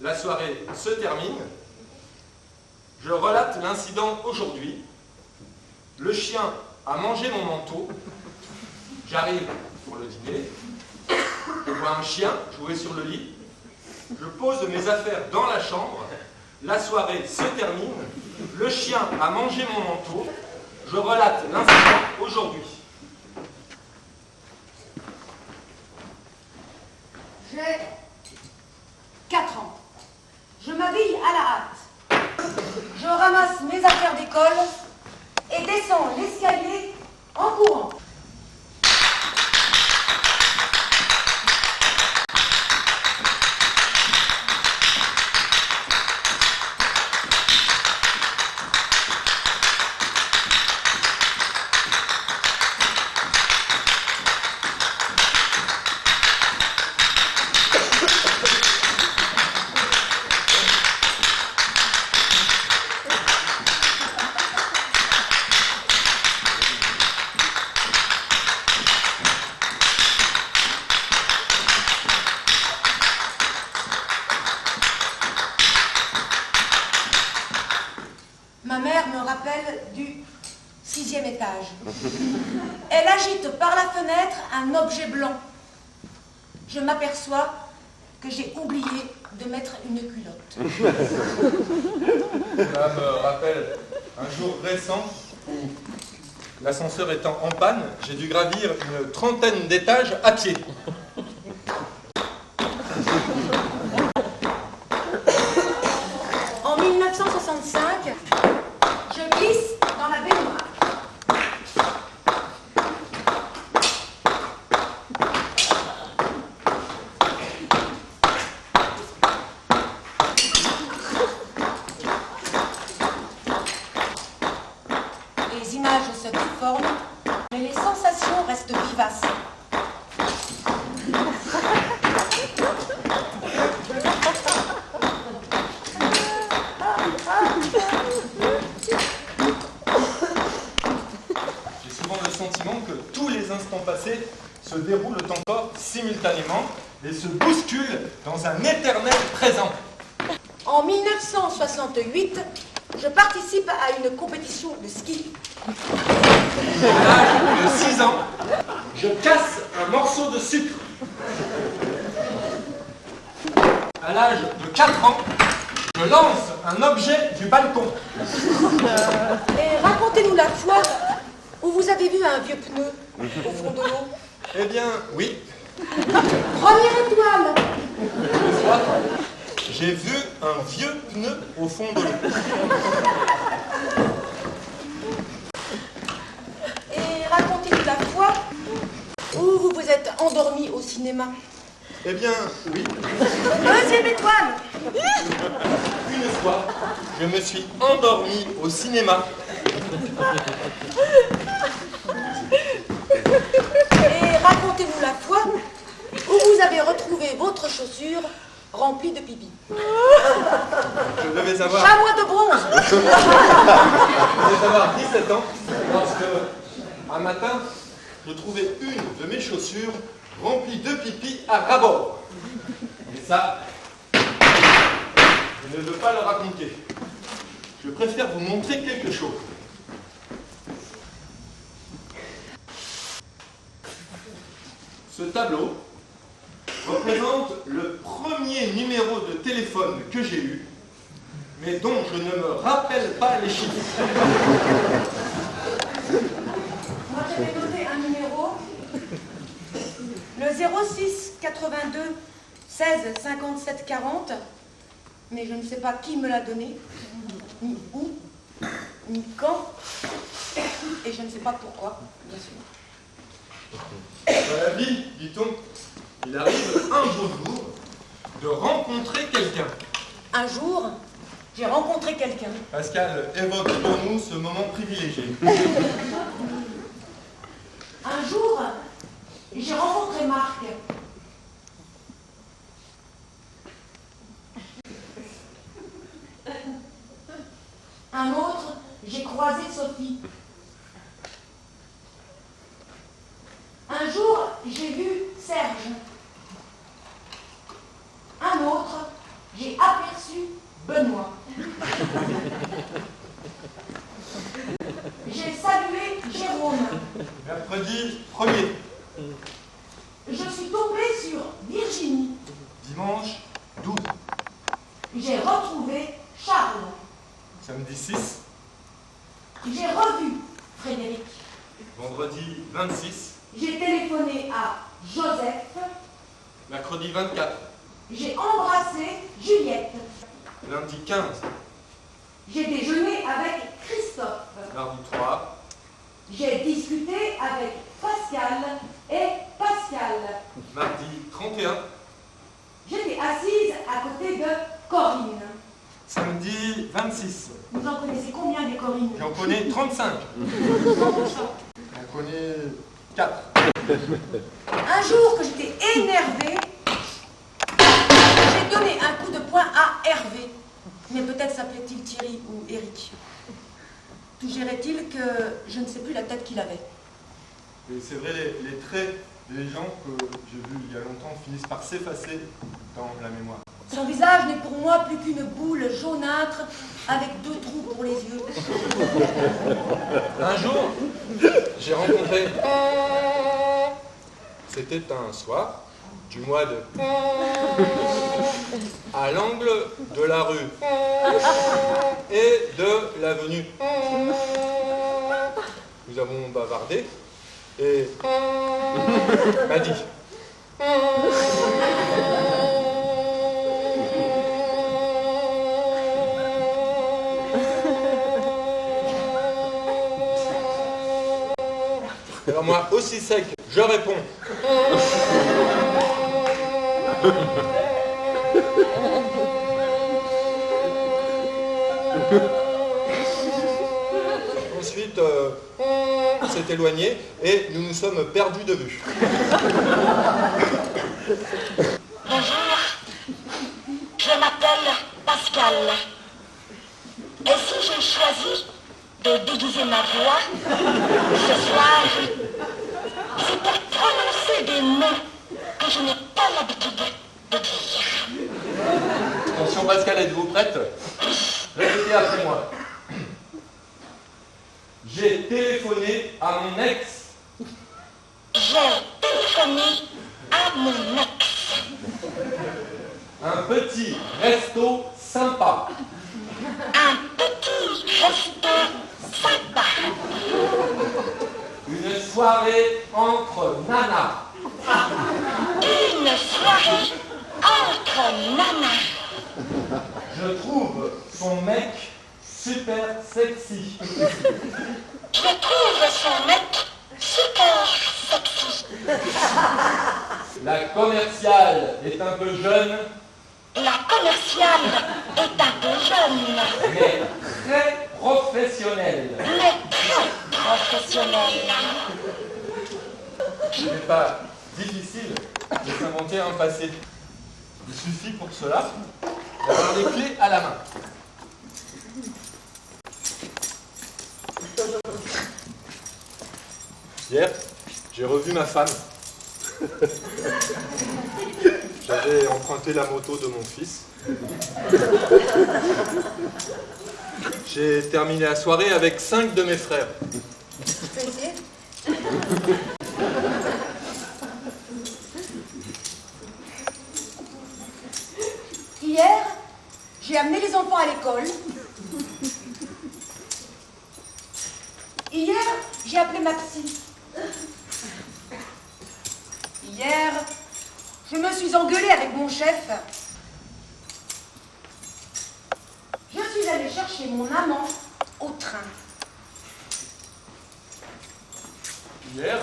[SPEAKER 3] la soirée se termine, je relate l'incident aujourd'hui, le chien a mangé mon manteau, j'arrive pour le dîner, je vois un chien jouer sur le lit, je pose mes affaires dans la chambre, la soirée se termine, le chien a mangé mon manteau, je relate l'incident aujourd'hui.
[SPEAKER 2] J'ai 4 ans. Je m'habille à la hâte. Je ramasse mes affaires d'école et descends l'escalier en courant. Ma mère me rappelle du 6e étage. Elle agite par la fenêtre un objet blanc. Je m'aperçois que j'ai oublié de mettre une culotte.
[SPEAKER 3] Cela me rappelle un jour récent où, l'ascenseur étant en panne, j'ai dû gravir une trentaine d'étages à pied.
[SPEAKER 2] En 1965, je glisse dans la baignoire. Les images se déforment, mais les sensations restent vivaces.
[SPEAKER 3] J'ai souvent le sentiment que tous les instants passés se déroulent encore simultanément et se bousculent dans un éternel présent.
[SPEAKER 2] En 1968, je participe à une compétition de ski.
[SPEAKER 3] À l'âge de 6 ans, je casse un morceau de sucre. À l'âge de 4 ans, je lance un objet du balcon.
[SPEAKER 2] Et racontez-nous la fois où vous avez vu un vieux pneu au fond de l'eau.
[SPEAKER 3] Eh bien, oui,
[SPEAKER 2] Première étoile.
[SPEAKER 3] une fois, j'ai vu un vieux pneu au fond de l'eau.
[SPEAKER 2] Et racontez-nous la fois où vous vous êtes endormi au cinéma.
[SPEAKER 3] Eh bien, oui,
[SPEAKER 2] Deuxième étoile.
[SPEAKER 3] une fois, je me suis endormi au cinéma.
[SPEAKER 2] Et racontez-nous la fois où vous avez retrouvé votre chaussure remplie de pipi.
[SPEAKER 3] Je devais avoir,
[SPEAKER 2] Chamois de bronze.
[SPEAKER 3] je devais avoir 17 ans lorsque, un matin, je trouvais une de mes chaussures remplie de pipi à ras-bord. Et ça, je ne veux pas le raconter. Je préfère vous montrer quelque chose. Ce tableau représente le premier numéro de téléphone que j'ai eu, mais dont je ne me rappelle pas les chiffres.
[SPEAKER 2] Moi, j'avais noté un numéro, le 06 82 16 57 40, mais je ne sais pas qui me l'a donné, ni où, ni quand, et je ne sais pas pourquoi, bien sûr.
[SPEAKER 3] Dans la vie, dit-on, il arrive un beau jour de rencontrer quelqu'un.
[SPEAKER 2] Un jour, j'ai rencontré quelqu'un.
[SPEAKER 3] Pascal évoque pour nous ce moment privilégié.
[SPEAKER 2] Un jour, j'ai rencontré Marc. Un autre, j'ai croisé croisé Sophie. Un jour, j'ai vu Serge. Un autre, j'ai aperçu Benoît. J'ai salué Jérôme.
[SPEAKER 3] Mercredi 1er.
[SPEAKER 2] Je suis tombée sur Virginie.
[SPEAKER 3] Dimanche 12.
[SPEAKER 2] J'ai retrouvé Charles.
[SPEAKER 3] Samedi 6.
[SPEAKER 2] J'ai revu Frédéric.
[SPEAKER 3] Vendredi 26.
[SPEAKER 2] J'ai téléphoné à Joseph.
[SPEAKER 3] Mercredi 24.
[SPEAKER 2] J'ai embrassé Juliette.
[SPEAKER 3] Lundi 15.
[SPEAKER 2] J'ai déjeuné avec Christophe.
[SPEAKER 3] Mardi 3.
[SPEAKER 2] J'ai discuté avec Pascal et Pascal.
[SPEAKER 3] Mardi 31.
[SPEAKER 2] J'étais assise à côté de Corinne.
[SPEAKER 3] Samedi 26.
[SPEAKER 2] Vous en connaissez combien des Corinnes?
[SPEAKER 3] J'en connais 35. J'en connais 4.
[SPEAKER 2] Un jour que j'étais énervée, j'ai donné un coup de poing à Hervé. Mais peut-être s'appelait-il Thierry ou Eric. Tout gérait-il que je ne sais plus la tête qu'il avait.
[SPEAKER 3] Et c'est vrai, les traits des gens que j'ai vus il y a longtemps finissent par s'effacer dans la mémoire.
[SPEAKER 2] Son visage n'est pour moi plus qu'une boule jaunâtre avec 2 trous pour les yeux.
[SPEAKER 3] Un jour, j'ai rencontré... C'était un soir du mois de... à l'angle de la rue et de l'avenue. Nous avons bavardé et m'a dit... Alors moi, aussi sec, je réponds. Ensuite, on s'est éloigné et nous nous sommes perdus de vue.
[SPEAKER 6] Bonjour, je m'appelle Pascal. Et si j'ai choisi de déguiser ma voix ce soir, c'est pour prononcer des mots que je n'ai pas l'habitude de dire.
[SPEAKER 3] Attention Pascal, êtes-vous prête? Répétez après moi. J'ai téléphoné à mon ex.
[SPEAKER 6] J'ai téléphoné à mon ex.
[SPEAKER 3] Un petit resto sympa.
[SPEAKER 6] Un petit resto sympa.
[SPEAKER 3] Une soirée entre nanas.
[SPEAKER 6] Une soirée entre nanas.
[SPEAKER 3] Je trouve son mec super sexy.
[SPEAKER 6] Je trouve son mec super sexy.
[SPEAKER 3] La commerciale est un peu jeune,
[SPEAKER 6] La commerciale est un peu jeune,
[SPEAKER 3] mais très professionnelle.
[SPEAKER 6] mais très professionnelle.
[SPEAKER 3] Ce n'est pas difficile de s'inventer un passé. Il suffit pour cela d'avoir les clés à la main. Hier, j'ai revu ma femme. J'avais emprunté la moto de mon fils. J'ai terminé la soirée avec 5 de mes frères.
[SPEAKER 2] Tu peux essayer? Hier, j'ai amené les enfants à l'école. Hier, j'ai appelé ma psy. Hier, je me suis engueulée avec mon chef. Je suis allée chercher mon amant au train.
[SPEAKER 3] Hier,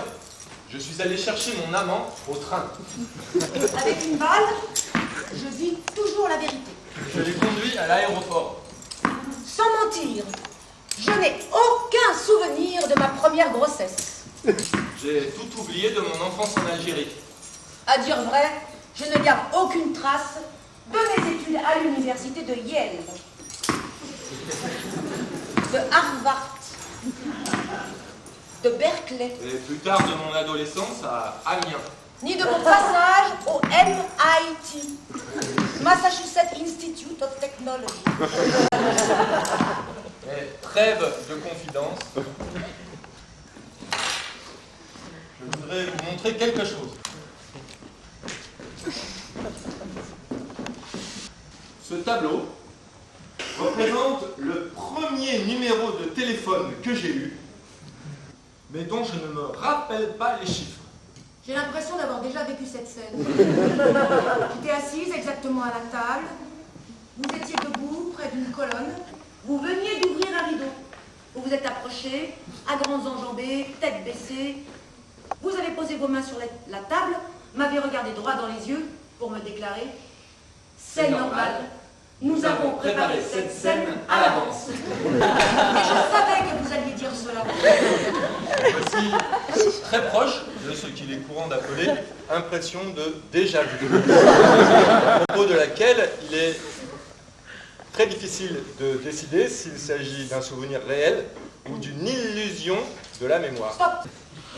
[SPEAKER 3] je suis allé chercher mon amant au train.
[SPEAKER 2] Avec une balle, je dis toujours la vérité.
[SPEAKER 3] Je l'ai conduit à l'aéroport.
[SPEAKER 2] Sans mentir, je n'ai aucun souvenir de ma première grossesse.
[SPEAKER 3] J'ai tout oublié de mon enfance en Algérie.
[SPEAKER 2] À dire vrai, je ne garde aucune trace de mes études à l'université de Yale, de Harvard de Berkeley,
[SPEAKER 3] Et plus tard de mon adolescence à Amiens.
[SPEAKER 2] ni de mon passage au MIT, Massachusetts Institute of Technology.
[SPEAKER 3] Et trêve de confidence. Je voudrais vous montrer quelque chose. Ce tableau représente le premier numéro de téléphone que j'ai eu, mais dont je ne me rappelle pas les chiffres.
[SPEAKER 2] J'ai l'impression d'avoir déjà vécu cette scène. J'étais assise exactement à la table. Vous étiez debout, près d'une colonne. Vous veniez d'ouvrir un rideau. Vous vous êtes approché, à grands enjambées, tête baissée. Vous avez posé vos mains sur la table, m'avez regardé droit dans les yeux pour me déclarer « C'est normal, nous avons préparé cette scène à l'avance. » Et je savais que vous alliez dire cela.
[SPEAKER 3] Voici très proche de ce qu'il est courant d'appeler impression de déjà vu, à propos de laquelle il est très difficile de décider s'il s'agit d'un souvenir réel ou d'une illusion de la mémoire.
[SPEAKER 2] Stop!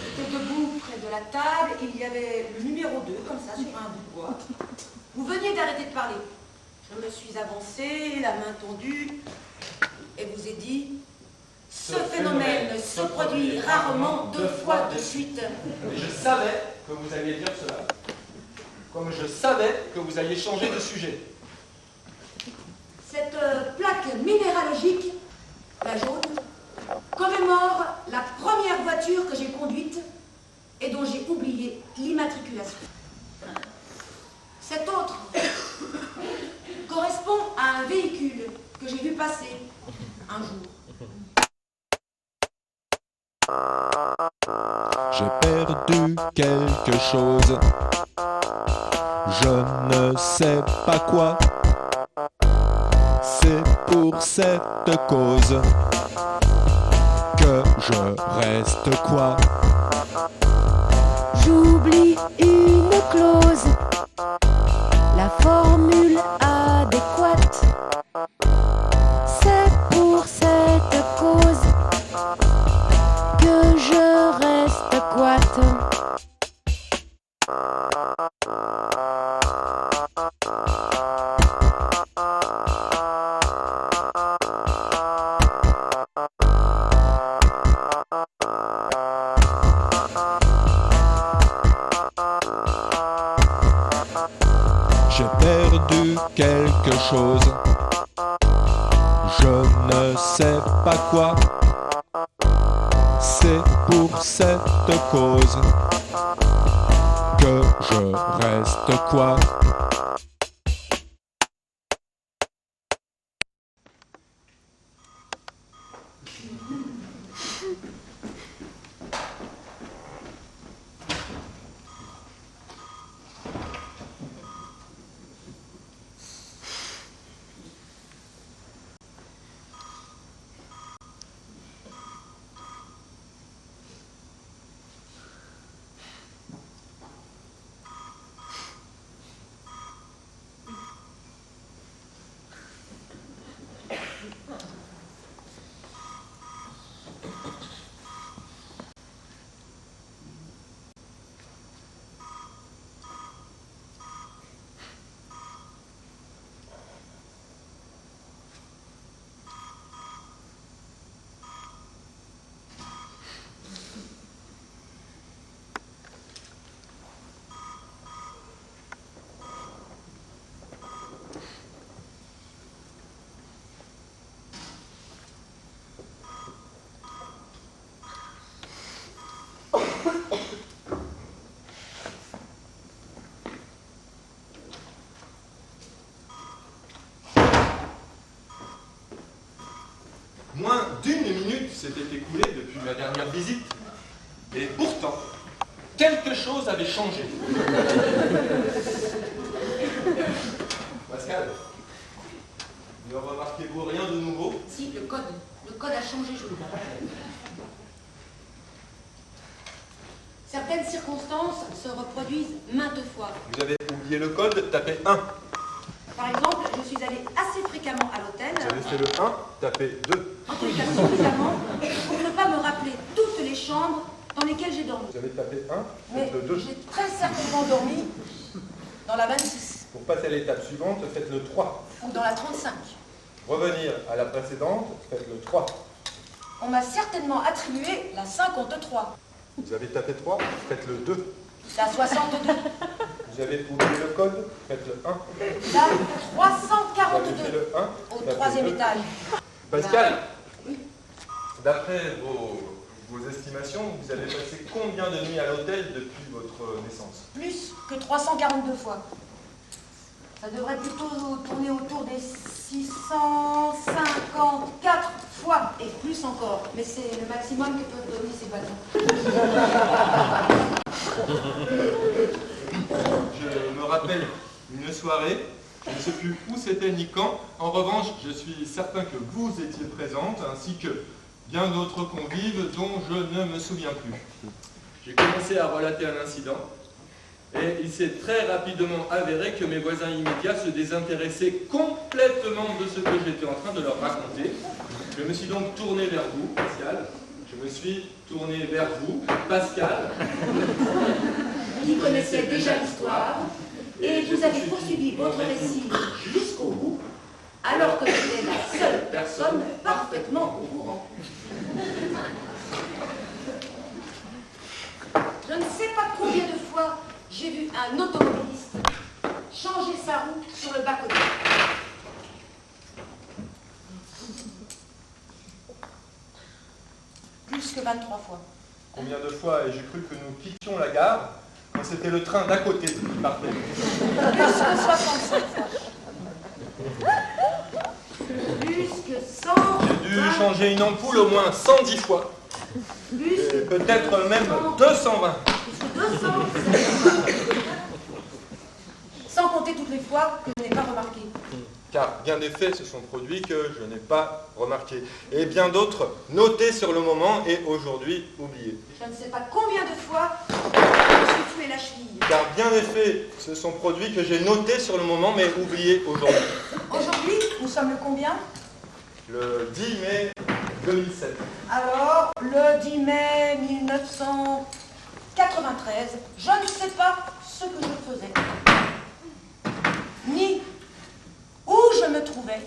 [SPEAKER 2] J'étais debout près de la table, il y avait le numéro 2, comme ça, sur un bout de bois. Vous veniez d'arrêter de parler. Je me suis avancée, la main tendue, et vous ai dit « Ce phénomène se produit rarement 2 fois de suite. »
[SPEAKER 3] Et je savais que vous alliez dire cela, comme je savais que vous alliez changer de sujet.
[SPEAKER 2] Cette plaque minéralogique, la jaune, commémore la première voiture que j'ai conduite et dont j'ai oublié l'immatriculation. Cette autre correspond à un véhicule que j'ai vu passer un jour.
[SPEAKER 4] J'ai perdu quelque chose, je ne sais pas quoi. C'est pour cette cause que je reste quoi.
[SPEAKER 7] J'oublie une clause, la formule adéquate. C'est pour cette cause que je reste quate.
[SPEAKER 4] J'ai perdu quelque chose, je ne sais pas quoi. C'est pour cette cause que je reste quoi.
[SPEAKER 3] Moins d'1 minute s'était écoulée depuis ma dernière visite, et pourtant, quelque chose avait changé. Pascal, ne remarquez-vous rien de nouveau?
[SPEAKER 2] Si, le code a changé, je vous le dis. Certaines circonstances se reproduisent maintes fois.
[SPEAKER 3] Vous avez oublié le code, tapez 1.
[SPEAKER 2] Par exemple, je suis allée assez fréquemment à l'hôtel.
[SPEAKER 3] Vous avez fait le 1, tapez 2.
[SPEAKER 2] En tout cas, suffisamment pour ne pas regardé toutes les chambres dans lesquelles j'ai dormi.
[SPEAKER 3] Vous avez tapé 1,
[SPEAKER 2] Mais
[SPEAKER 3] faites le 2.
[SPEAKER 2] j'ai très certainement dormi dans la 26
[SPEAKER 3] Pour passer à l'étape suivante, faites le 3.
[SPEAKER 2] ou dans la 35.
[SPEAKER 3] Revenir à la précédente, faites le 3.
[SPEAKER 2] On m'a certainement attribué la 53,
[SPEAKER 3] Vous avez tapé 3, faites le 2.
[SPEAKER 2] la 62,
[SPEAKER 3] Vous avez oublié le code, faites le 1.
[SPEAKER 2] la
[SPEAKER 3] Vous avez fait
[SPEAKER 2] 342
[SPEAKER 3] le 1,
[SPEAKER 2] au
[SPEAKER 3] faites
[SPEAKER 2] 3e
[SPEAKER 3] le 2.
[SPEAKER 2] étage.
[SPEAKER 3] Pascal,
[SPEAKER 2] Oui.
[SPEAKER 3] d'après vos estimations, vous avez passé combien de nuits à l'hôtel depuis votre naissance?
[SPEAKER 2] Plus que 342 fois. Ça devrait plutôt tourner autour des 654 fois et plus encore. Mais c'est le maximum que peuvent donner ces ballons.
[SPEAKER 3] Je me rappelle une soirée, je ne sais plus où c'était ni quand. En revanche, je suis certain que vous étiez présente, ainsi que bien d'autres convives dont je ne me souviens plus. J'ai commencé à relater un incident, et il s'est très rapidement avéré que mes voisins immédiats se désintéressaient complètement de ce que j'étais en train de leur raconter. Je me suis donc tourné vers vous, Pascal. Je me suis tourné vers vous, Pascal.
[SPEAKER 2] Qui connaissait déjà l'histoire et vous avez poursuivi votre récit jusqu'au bout, alors que j'étais la seule personne parfaitement au courant. Je ne sais pas combien de fois j'ai vu un automobiliste changer sa roue sur le bas-côté. Plus que 23 fois.
[SPEAKER 3] Combien de fois ai-je cru que nous quittions la gare quand c'était le train d'à côté qui partait?
[SPEAKER 2] Plus que 65 fois. Plus que 100.
[SPEAKER 3] J'ai dû changer une ampoule au moins 110 fois.
[SPEAKER 2] Plus
[SPEAKER 3] Et
[SPEAKER 2] que
[SPEAKER 3] peut-être même 220.
[SPEAKER 2] 200. Sans compter toutes les fois que je n'ai pas remarqué.
[SPEAKER 3] Car bien des faits se sont produits que je n'ai pas remarqués. Et bien d'autres notés sur le moment et aujourd'hui oubliés.
[SPEAKER 2] Je ne sais pas combien de fois je me suis tué la cheville.
[SPEAKER 3] Car bien des faits se sont produits que j'ai notés sur le moment mais oubliés aujourd'hui.
[SPEAKER 2] Aujourd'hui, nous sommes le combien?
[SPEAKER 3] Le 10 mai 2007.
[SPEAKER 2] Alors, le 10 mai 1993, je ne sais pas ce que je faisais. Ni où je me trouvais,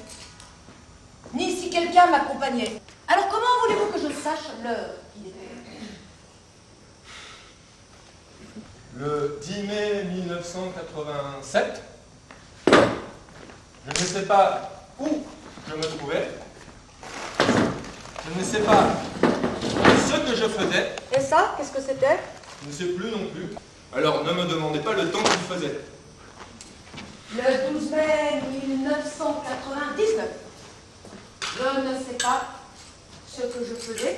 [SPEAKER 2] ni si quelqu'un m'accompagnait. Alors comment voulez-vous que je sache l'heure qu'il était?
[SPEAKER 3] Le 10 mai 1987, je ne sais pas où je me trouvais, je ne sais pas ce que je faisais,
[SPEAKER 2] Et ça, qu'est-ce que c'était?
[SPEAKER 3] je ne sais plus non plus. Alors ne me demandez pas le temps qu'il faisait.
[SPEAKER 2] Le 12 mai 1999. Je ne sais pas ce que je faisais,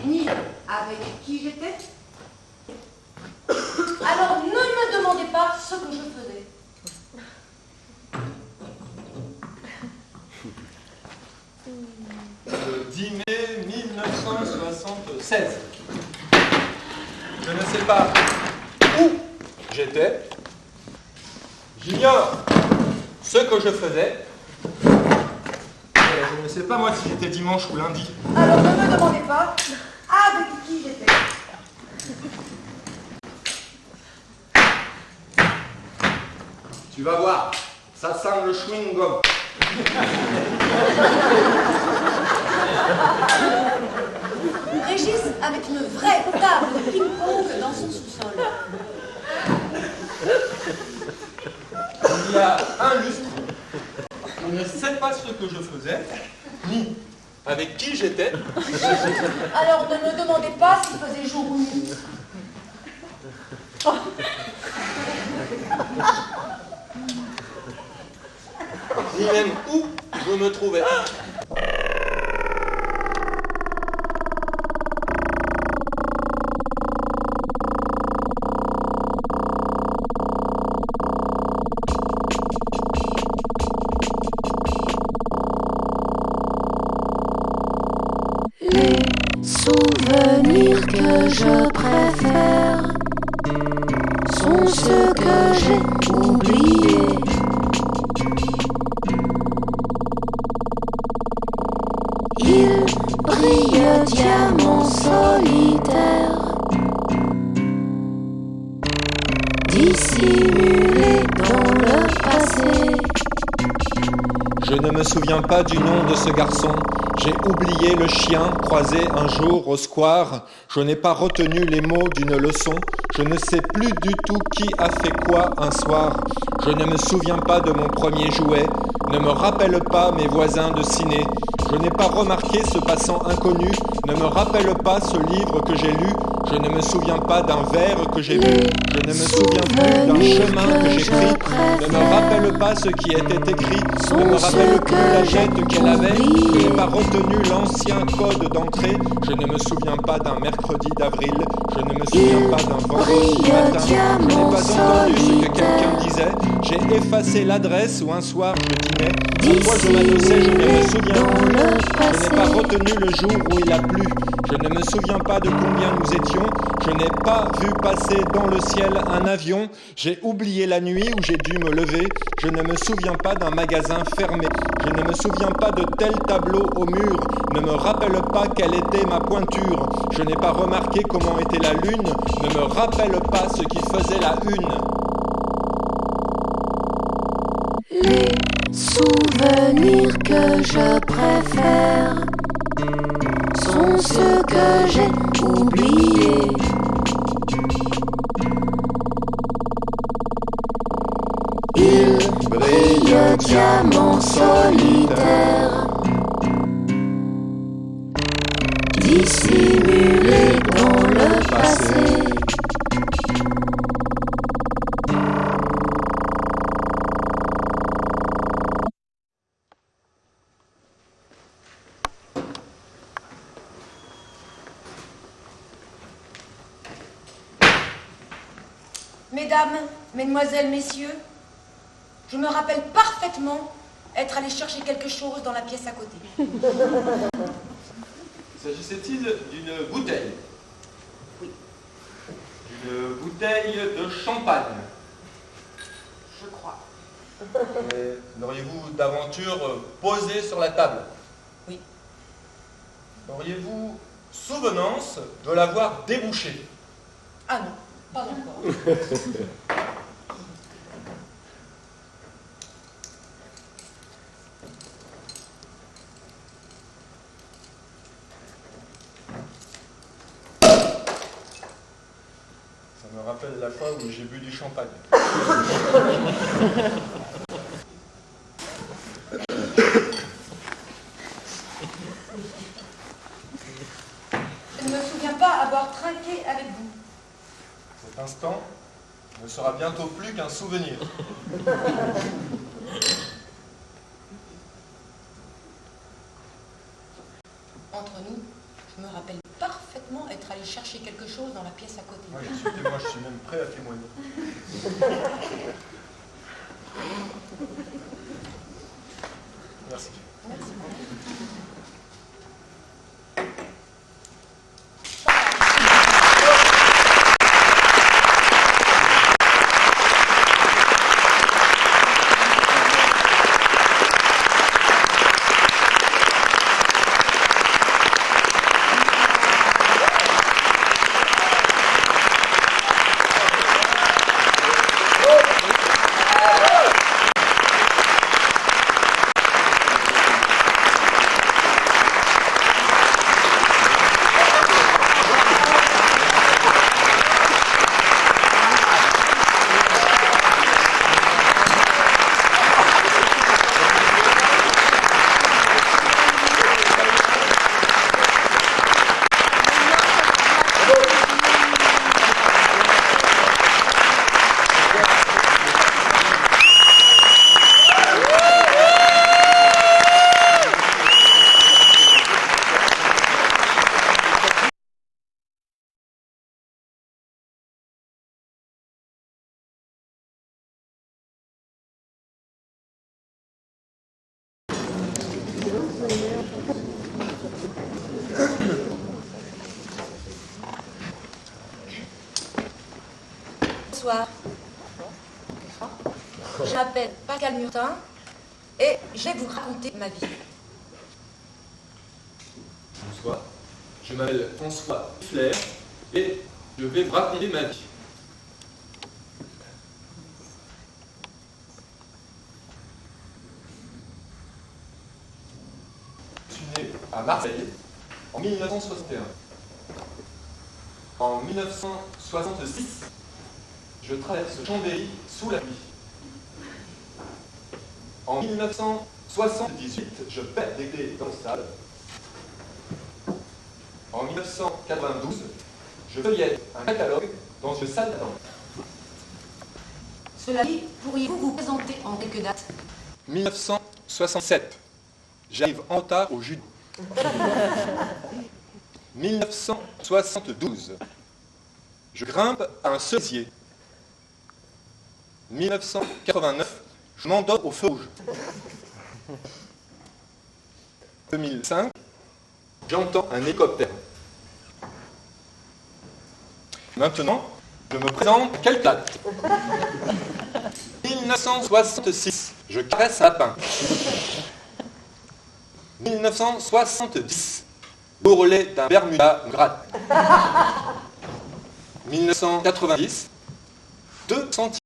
[SPEAKER 2] ni avec qui j'étais. Alors ne me demandez pas ce que je faisais.
[SPEAKER 3] Le 10 mai 1976. Je ne sais pas où j'étais. J'ignore ce que je faisais. Et je ne sais pas moi si c'était dimanche ou lundi.
[SPEAKER 2] Alors ne me demandez pas avec qui j'étais.
[SPEAKER 3] Tu vas voir, ça sent le chewing-gum.
[SPEAKER 2] Régis avec une vraie table de ping-pong dans son sous-sol.
[SPEAKER 3] Il y a un lustre. Je ne sais pas ce que je faisais, ni avec qui j'étais.
[SPEAKER 2] Alors ne me demandez pas s'il faisait jour ou nuit.
[SPEAKER 3] Ni même où je me trouvais.
[SPEAKER 7] Les souvenirs que je préfère sont ceux que j'ai oubliés. Ils diamant solitaire, dissimulé dans le passé.
[SPEAKER 5] Je ne me souviens pas du nom de ce garçon. J'ai oublié le chien croisé un jour au square. Je n'ai pas retenu les mots d'une leçon. Je ne sais plus du tout qui a fait quoi un soir. Je ne me souviens pas de mon premier jouet. Ne me rappelle pas mes voisins de ciné. Je n'ai pas remarqué ce passant inconnu. Ne me rappelle pas ce livre que j'ai lu. Je ne me souviens pas d'un verre que j'ai bu. Je ne me souviens plus d'un chemin que j'ai pris. Ne me rappelle pas ce qui était écrit. Ne me rappelle plus la tête qu'elle avait. Je n'ai pas retenu l'ancien code d'entrée. Je ne me souviens pas d'un mercredi d'avril. Je ne me souviens pas d'un vendredi matin. Je n'ai pas entendu ce que quelqu'un disait. J'ai effacé l'adresse où un soir je dînais. À quoi je m'adossais, je ne me souviens plus. Je n'ai pas retenu le jour où il a plu. Je ne me souviens pas de combien nous étions. Je n'ai pas vu passer dans le ciel un avion. J'ai oublié la nuit où j'ai dû me lever. Je ne me souviens pas d'un magasin fermé. Je ne me souviens pas de tel tableau au mur. Ne me rappelle pas quelle était ma pointure. Je n'ai pas remarqué comment était la lune. Ne me rappelle pas ce qui faisait la une.
[SPEAKER 7] Les souvenirs que je préfère sont ceux que j'ai oubliés. Ils brillent diamant solitaire, dissimulés dans le passé.
[SPEAKER 2] Mesdames, mesdemoiselles, messieurs, je me rappelle parfaitement être allé chercher quelque chose dans la pièce à côté.
[SPEAKER 3] S'agissait-il d'une bouteille?
[SPEAKER 2] Oui.
[SPEAKER 3] D'une bouteille de champagne?
[SPEAKER 2] Je crois.
[SPEAKER 3] L'auriez-vous d'aventure posée sur la table?
[SPEAKER 2] Oui.
[SPEAKER 3] Auriez-vous souvenance de l'avoir débouchée?
[SPEAKER 2] Ah non, pas encore.
[SPEAKER 3] Ça me rappelle la fois où j'ai bu du champagne.
[SPEAKER 2] Je ne me souviens pas avoir trinqué avec vous.
[SPEAKER 3] Cet instant ne sera bientôt plus qu'un souvenir.
[SPEAKER 2] Entre nous, je me rappelle parfaitement être allé chercher quelque chose dans la pièce à côté.
[SPEAKER 3] Oui, moi je suis même prêt à témoigner. Merci.
[SPEAKER 2] Merci. Bonsoir. Je m'appelle Pascal Murtin et je vais vous raconter ma vie.
[SPEAKER 3] Bonsoir. Je m'appelle François Flair et je vais vous raconter ma vie. Je suis né à Marseille en 1961. En 1966, je traverse Chambéry sous la pluie. En 1978, je perds des clés dans le stade. En 1992, je feuillette un catalogue dans une salle d'attente.
[SPEAKER 2] Cela dit, pourriez-vous vous présenter en quelques dates?
[SPEAKER 5] 1967, j'arrive en retard au judo. 1972, je grimpe à un cerisier. 1989, je m'endors au feu rouge. 2005, j'entends un hélicoptère. Maintenant, je me présente à quelle date? 1966, je caresse un lapin. 1970, l'ourlet d'un Bermuda me gratte. 1990, 2 centimes.